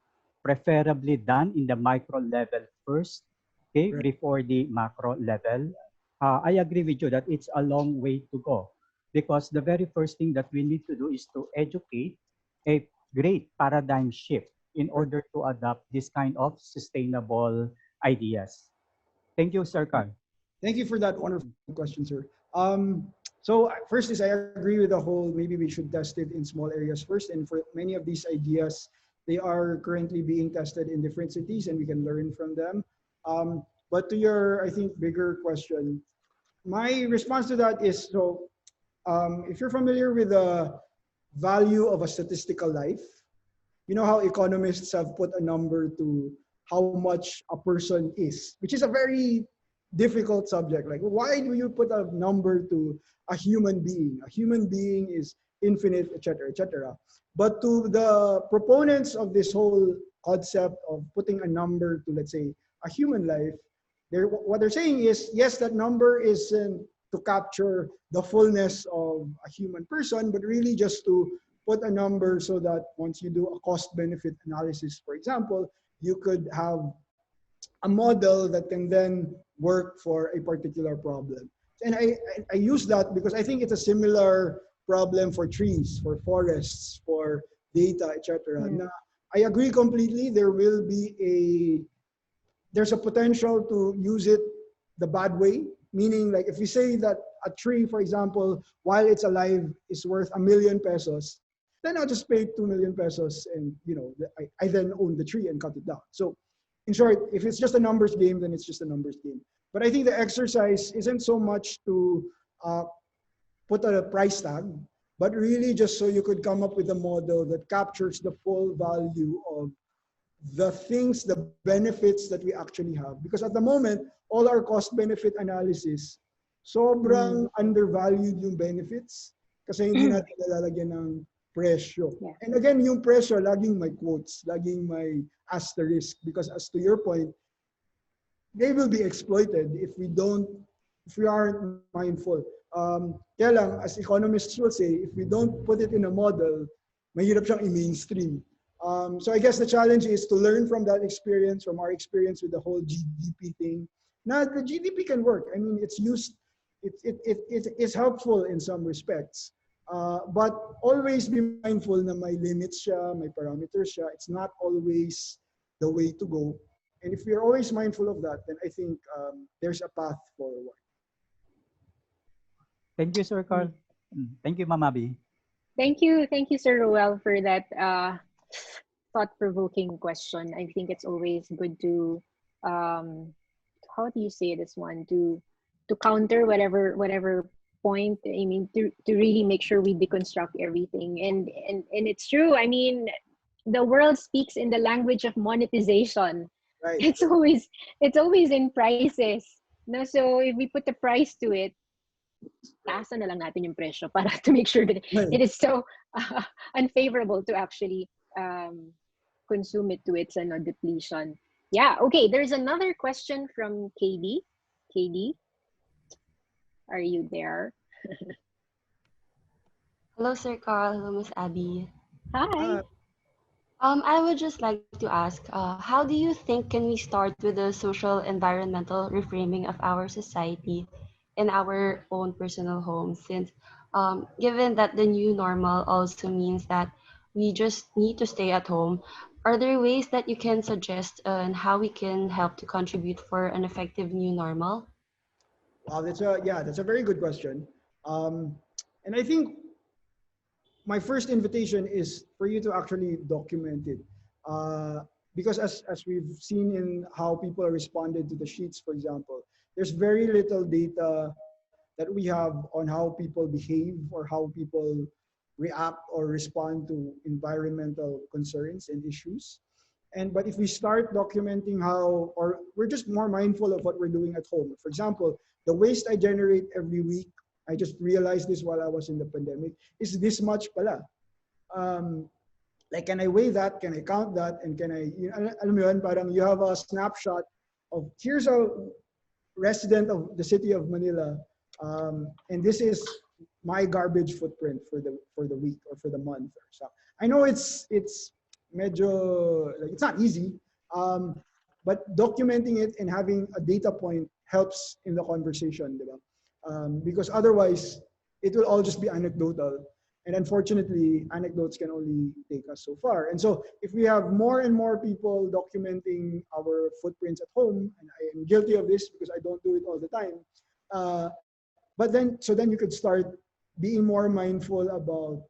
preferably done in the micro level first, okay, Right. before the macro level? I agree with you that it's a long way to go, because the very first thing that we need to do is to educate a great paradigm shift in Right. order to adopt this kind of sustainable ideas. Thank you, Sir Carl. Thank you for that wonderful question, sir. So first is I agree with the whole, maybe we should test it in small areas first. And for many of these ideas, they are currently being tested in different cities and we can learn from them. But to your, I think, bigger question, my response to that is, so if you're familiar with the value of a statistical life, you know how economists have put a number to how much a person is, which is a very difficult subject. Like, why do you put a number to a human being? A human being is infinite, etc., etc. But to the proponents of this whole concept of putting a number to, let's say, a human life, what they're saying is, yes, that number isn't to capture the fullness of a human person, but really just to put a number so that once you do a cost-benefit analysis, for example, you could have a model that can then work for a particular problem. And I use that because I think it's a similar problem for trees, for forests, for data, etc. Mm. I agree completely. There's a potential to use it the bad way, meaning like if we say that a tree, for example, while it's alive is worth ₱1,000,000, then I'll just pay ₱2,000,000 and I then own the tree and cut it down. So in short, if it's just a numbers game, then it's just a numbers game. But I think the exercise isn't so much to put a price tag, but really just so you could come up with a model that captures the full value of the things, the benefits that we actually have. Because at the moment, all our cost-benefit analysis, sobrang undervalued yung benefits kasi hindi natin nalalagyan ng presyo. Yeah. And again, yung presyo, laging may quotes, laging may asterisk. Because as to your point, they will be exploited if we aren't mindful. Kaya lang, as economists will say, if we don't put it in a model, mahirap siyang i-mainstream. So I guess the challenge is to learn from that experience, from our experience with the whole GDP thing. Now, the GDP can work. I mean, it's helpful in some respects. But always be mindful na may limits siya, may parameters siya. It's not always the way to go. And if we're always mindful of that, then I think there's a path forward. Thank you, Sir Carl. Thank you, Mama B. Thank you, Sir Roel, for that thought-provoking question. I think it's always good to, how do you say this one, to counter whatever point. I mean, to really make sure we deconstruct everything. And it's true. I mean, the world speaks in the language of monetization. Right. It's always in prices. No, so if we put the price to it, taasan na lang natin yung presyo para to make sure that it is so unfavorable to actually consume it to its depletion. Yeah, okay. There's another question from KD. KD, are you there? Hello, Sir Carl. Hello, Miss Abby. Hi. I would just like to ask, how do you think can we start with the social environmental reframing of our society in our own personal homes? Since given that the new normal also means that we just need to stay at home, are there ways that you can suggest on how we can help to contribute for an effective new normal? Wow, that's a very good question. And I think my first invitation is for you to actually document it. Because as we've seen in how people responded to the sheets, for example, there's very little data that we have on how people behave or how people react or respond to environmental concerns and issues. But if we start documenting how, or we're just more mindful of what we're doing at home. For example, the waste I generate every week, I just realized this while I was in the pandemic, is this much pala. Like, can I weigh that? Can I count that? And can I, alam mo yun, parang you have a snapshot of, here's a resident of the city of Manila, and this is my garbage footprint for the week or for the month or so. I know it's medyo, like, it's not easy, but documenting it and having a data point helps in the conversation, diba? Because otherwise it will all just be anecdotal, and unfortunately anecdotes can only take us so far. And so if we have more and more people documenting our footprints at home, and I am guilty of this because I don't do it all the time, But then, so then you could start being more mindful about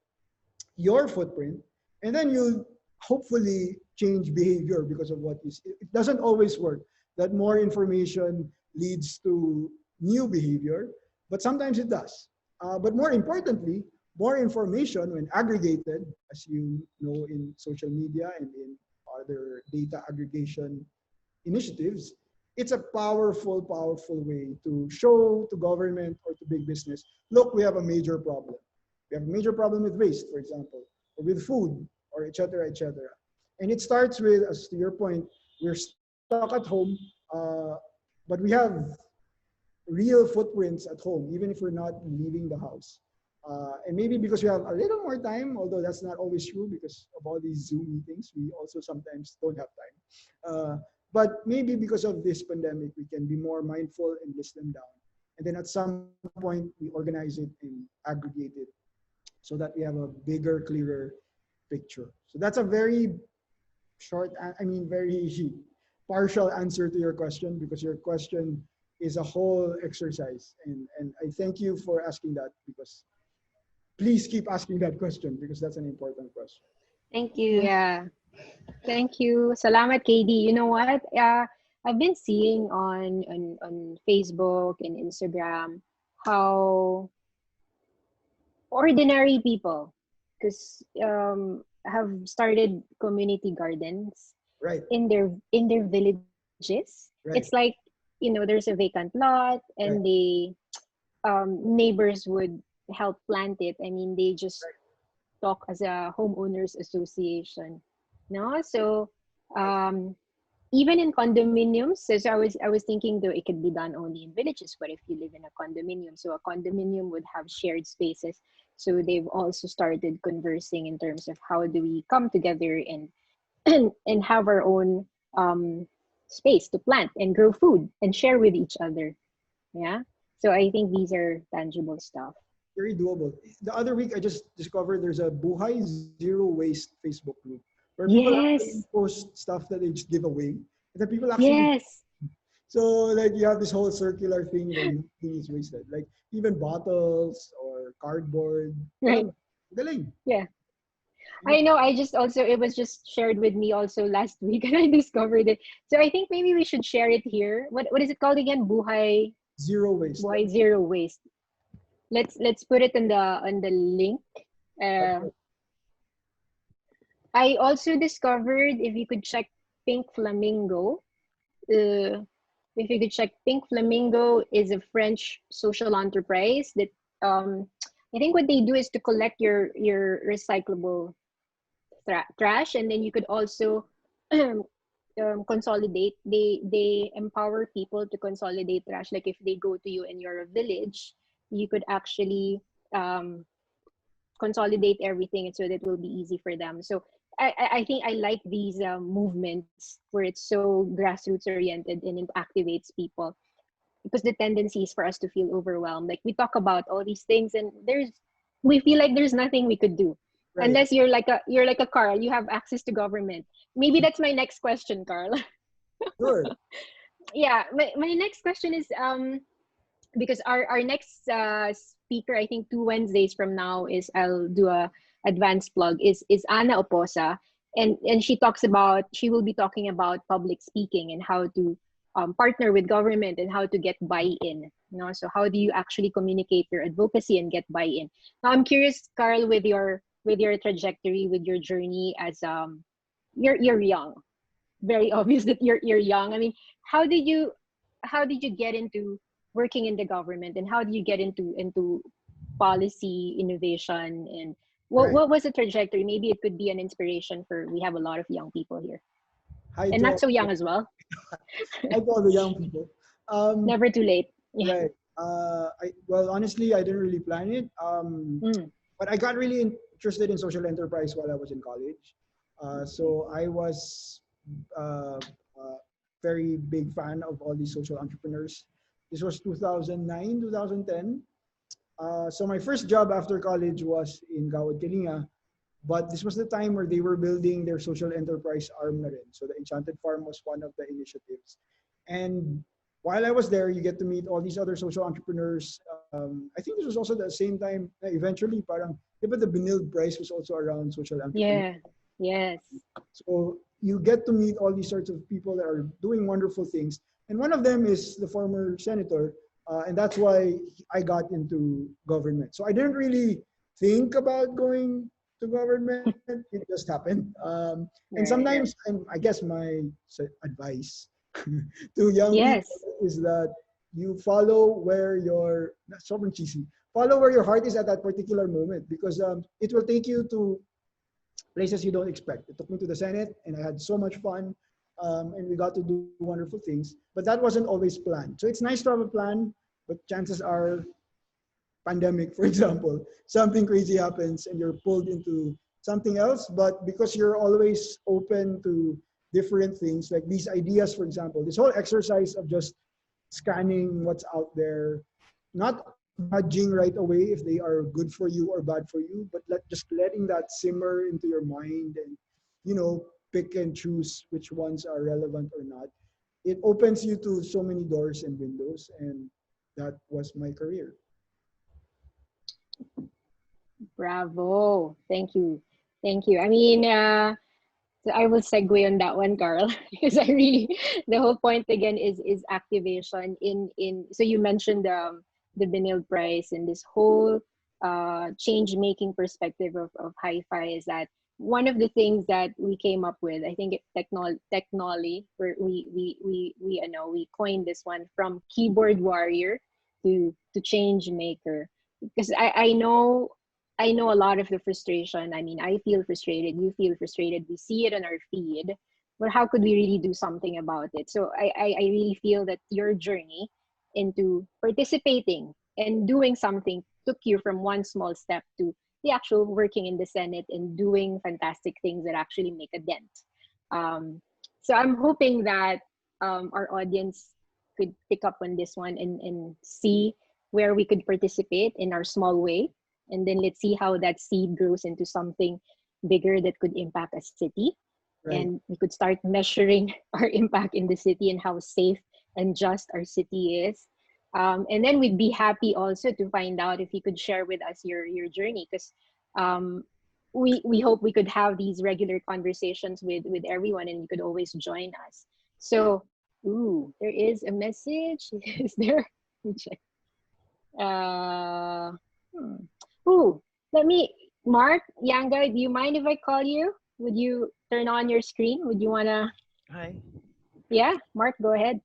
your footprint, and then you'll hopefully change behavior because of what you see. It doesn't always work that more information leads to new behavior, but sometimes it does. But more importantly, more information when aggregated, as you know, in social media and in other data aggregation initiatives, it's a powerful, powerful way to show to government or to big business, look, we have a major problem. We have a major problem with waste, for example, or with food, or et cetera, et cetera. And it starts with, as to your point, we're stuck at home, but we have real footprints at home, even if we're not leaving the house. And maybe because we have a little more time, although that's not always true because of all these Zoom meetings, we also sometimes don't have time. But maybe because of this pandemic, we can be more mindful and list them down. And then at some point, we organize it and aggregate it so that we have a bigger, clearer picture. So that's a very short, very partial answer to your question, because your question is a whole exercise. And I thank you for asking that, because please keep asking that question, because that's an important question. Thank you. Yeah. Thank you. Salamat, KD. You know what? I've been seeing on Facebook and Instagram how ordinary people, because have started community gardens Right. in their villages. It's Right. like, there's a vacant lot, and Right. they neighbors would help plant it. I mean, they just talk as a homeowners association. No, so even in condominiums. So I was thinking, though, it could be done only in villages. But if you live in a condominium, so a condominium would have shared spaces. So they've also started conversing in terms of how do we come together and and have our own space to plant and grow food and share with each other. Yeah. So I think these are tangible stuff. Very doable. The other week, I just discovered there's a Buhay Zero Waste Facebook group where people actually Yes. post stuff that they just give away. And then people actually, Yes. so like you have this whole circular thing where nothing is wasted. Like even bottles or cardboard. Right. Galing. Yeah. I know. I just also, it was just shared with me also last week, and I discovered it. So I think maybe we should share it here. What is it called again? Zero waste. Buhay Zero Waste. Let's put it on the link. Uh, I also discovered, if you could check Pink Flamingo. Uh, if you could check, Pink Flamingo is a French social enterprise that I think what they do is to collect your recyclable trash, and then you could also consolidate. They empower people to consolidate trash. Like if they go to you and you're a village, you could actually consolidate everything, so that it will be easy for them. So I think I like these movements where it's so grassroots oriented and it activates people, because the tendency is for us to feel overwhelmed. Like we talk about all these things, and we feel like there's nothing we could do. Right. Unless you're like a Carl, you have access to government. Maybe that's my next question, Carl. Sure. Yeah, my next question is because our next speaker, I think 2 Wednesdays from now, is, I'll do a advanced plug, is Ana Oposa, and she will be talking about public speaking and how to partner with government and how to get buy-in. So how do you actually communicate your advocacy and get buy-in? Now I'm curious, Carl, with your trajectory, with your journey, as you're young, very obvious that you're young. I mean, how did you get into working in the government, and how did you get into policy innovation, and what was the trajectory? Maybe it could be an inspiration for, we have a lot of young people here, Hi and to not so young as well. hi to all the young people. Never too late. Yeah. Right. Well, honestly, I didn't really plan it. But I got really interested in social enterprise while I was in college. So I was very big fan of all these social entrepreneurs. This was 2009, 2010. So my first job after college was in Gawad Kalinga, but this was the time where they were building their social enterprise arm na rin. So the Enchanted Farm was one of the initiatives. And while I was there, you get to meet all these other social entrepreneurs. I think this was also the same time, eventually, parang, but the Benilde Prize was also around social entrepreneurs. Yeah. Yes. So you get to meet all these sorts of people that are doing wonderful things. And one of them is the former senator. And that's why I got into government. So I didn't really think about going to government. It just happened. And Right. sometimes, and I guess my advice to young Yes. people is that you follow where your, that's so cheesy, follow where your heart is at that particular moment, because it will take you to places you don't expect. It took me to the Senate, and I had so much fun, and we got to do wonderful things. But that wasn't always planned. So it's nice to have a plan, but chances are, pandemic, for example, something crazy happens and you're pulled into something else. But because you're always open to different things, like these ideas, for example, this whole exercise of just scanning what's out there, not judging right away if they are good for you or bad for you, but just letting that simmer into your mind and, pick and choose which ones are relevant or not. It opens you to so many doors and windows, and that was my career. Bravo. Thank you. Thank you. I mean, so I will segue on that one, Carl, because I really, the whole point again is activation in. So you mentioned the Benilde Prize and this whole change making perspective of HiFi is that one of the things that we came up with. I think technology, where we coined this one from keyboard warrior to change maker, because I know a lot of the frustration. I mean, I feel frustrated, you feel frustrated, we see it on our feed, but how could we really do something about it? So I really feel that your journey into participating and doing something took you from one small step to the actual working in the Senate and doing fantastic things that actually make a dent. So I'm hoping that our audience could pick up on this one and see where we could participate in our small way, and then let's see how that seed grows into something bigger that could impact a city. Right. And we could start measuring our impact in the city and how safe and just our city is. And then we'd be happy also to find out if you could share with us your journey, because we hope we could have these regular conversations with everyone, and you could always join us. So, there is a message. Is there? Let me check. Uh, hmm. Let me, Mark, Yanga, do you mind if I call you? Would you turn on your screen? Would you want to? Hi. Yeah, Mark, go ahead.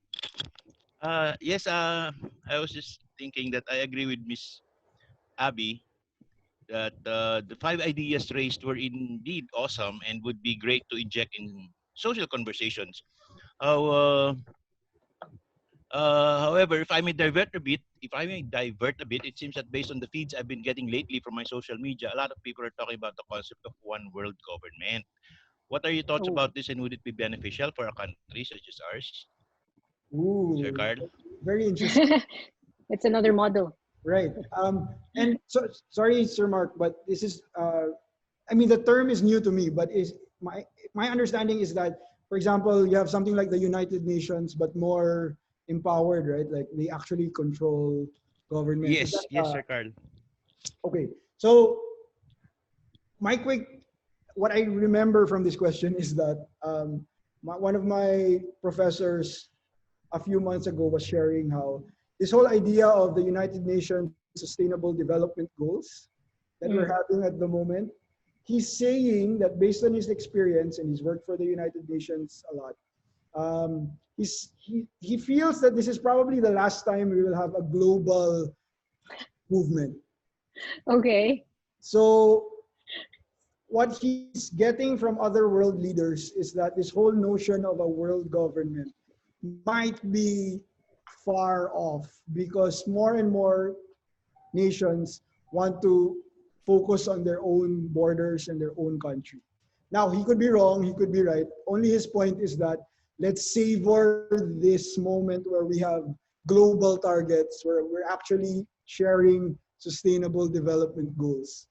Yes, I was just thinking that I agree with Miss Abby that the 5 ideas raised were indeed awesome and would be great to inject in social conversations. Uh, However, if I may divert a bit, it seems that based on the feeds I've been getting lately from my social media, a lot of people are talking about the concept of one world government. What are your thoughts Oh, about this, and would it be beneficial for a country such as ours, Sir Ooh, Carl? very interesting. it's another model. Right. And so, sorry, Sir Mark, but this is, I mean, the term is new to me, but is my understanding is that, for example, you have something like the United Nations, but more empowered, right? Like they actually control government. Is that, Yes, Sir Carl. okay? So my quick, what I remember from this question is that one of my professors a few months ago was sharing how this whole idea of the United Nations Sustainable Development Goals that we're having at the moment, he's saying that based on his experience, and he's worked for the United Nations a lot, he feels that this is probably the last time we will have a global movement. Okay. So what he's getting from other world leaders is that this whole notion of a world government might be far off, because more and more nations want to focus on their own borders and their own country. Now, he could be wrong, he could be right. Only his point is that let's savor this moment where we have global targets, where we're actually sharing sustainable development goals.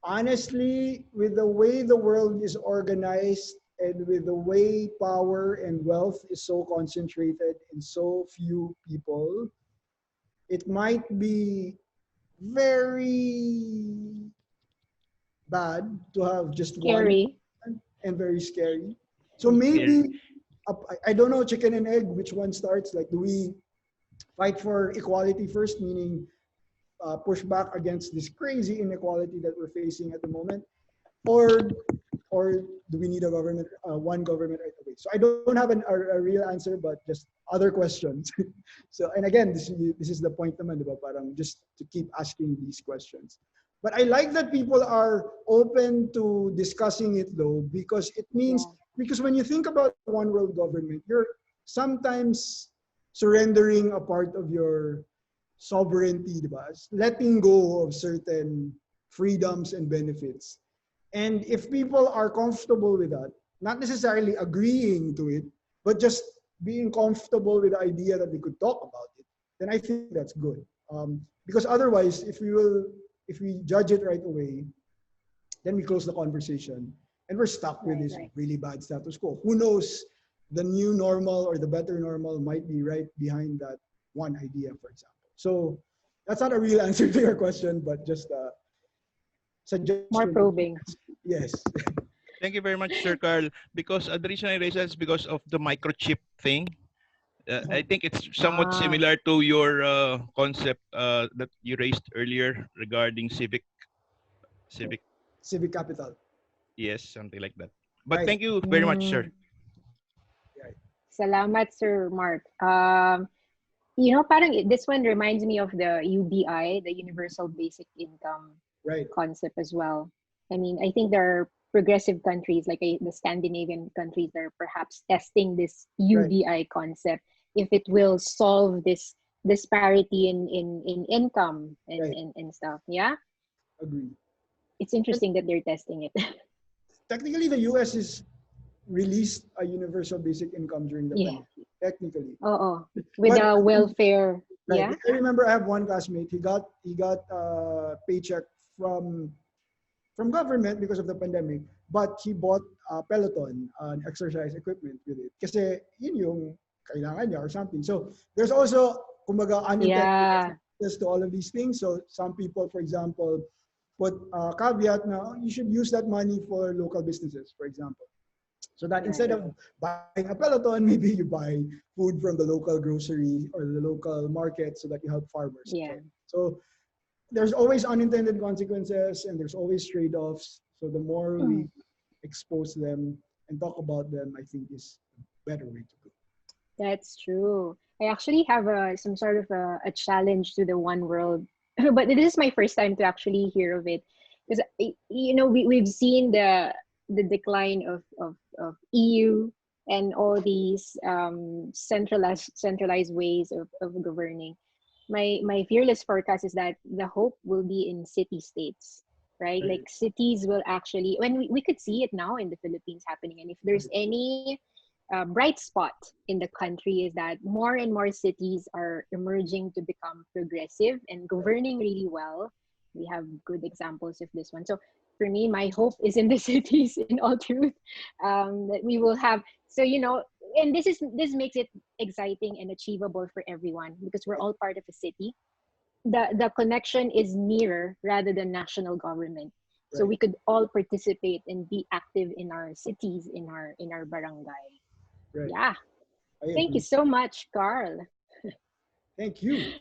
Honestly, with the way the world is organized, and with the way power and wealth is so concentrated in so few people, it might be very bad to have just one Scary. and very scary. So Scary. maybe I don't know, chicken and egg, which one starts? Like, do we fight for equality first, meaning push back against this crazy inequality that we're facing at the moment, or do we need a government, one government right away? So I don't have a real answer, but just other questions. So, and again, this is the point naman, diba? Parang just to keep asking these questions. But I like that people are open to discussing it though, because it means, Yeah. because when you think about one world government, you're sometimes surrendering a part of your sovereignty, diba? Letting go of certain freedoms and benefits. And if people are comfortable with that, not necessarily agreeing to it, but just being comfortable with the idea that we could talk about it, then I think that's good. Because otherwise, if we judge it right away, then we close the conversation and we're stuck with Right, this right. really bad status quo. Who knows? The new normal or the better normal might be right behind that one idea, for example. So that's not a real answer to your question, but just a More suggestion. probing. Yes. Thank you very much, Sir Carl. Because the reason I raised that is because of the microchip thing. I think it's somewhat Ah, similar to your concept that you raised earlier regarding civic. Civic capital. Yes, something like that. But Right. thank you very much, sir. mm, Right. salamat, Sir Mark. Parang this one reminds me of the UBI, the Universal Basic Income Right. concept as well. I mean, I think there are progressive countries like the Scandinavian countries that are perhaps testing this Right. UBI concept if it will solve this disparity in income and, Right. and stuff. Yeah, Agree. it's And interesting that they're testing it. technically, the US is released a universal basic income during the Yeah. pandemic. Technically. Oh, with But the welfare. right. Yeah. I remember I have one classmate. He got a paycheck from government because of the pandemic, but he bought Peloton, an exercise equipment with it. Kasi yun yung kailangan niya or something. So there's also, kumbaga, unintended Yeah. consequences to all of these things. So some people, for example, put a caveat na you should use that money for local businesses, for example. So that instead Right. of buying a Peloton, maybe you buy food from the local grocery or the local market so that you help farmers. Yeah. So there's always unintended consequences and there's always trade-offs. So the more we expose them and talk about them, I think is a better way to go. That's true. I actually have some sort of a challenge to the one world, but it is my first time to actually hear of it because we've seen the decline of EU and all these centralized ways of governing. My fearless forecast is that the hope will be in city states, right? Right. Like cities will actually, when we could see it now in the Philippines happening, and if there's any bright spot in the country is that more and more cities are emerging to become progressive and governing really well. We have good examples of this one. So for me, my hope is in the cities, in all truth, that we will have. So and this makes it exciting and achievable for everyone because we're all part of a city. The connection is nearer rather than national government. So Right. we could all participate and be active in our cities, in our barangay. Right. Yeah. I Thank you agree. so much, Carl. Thank you.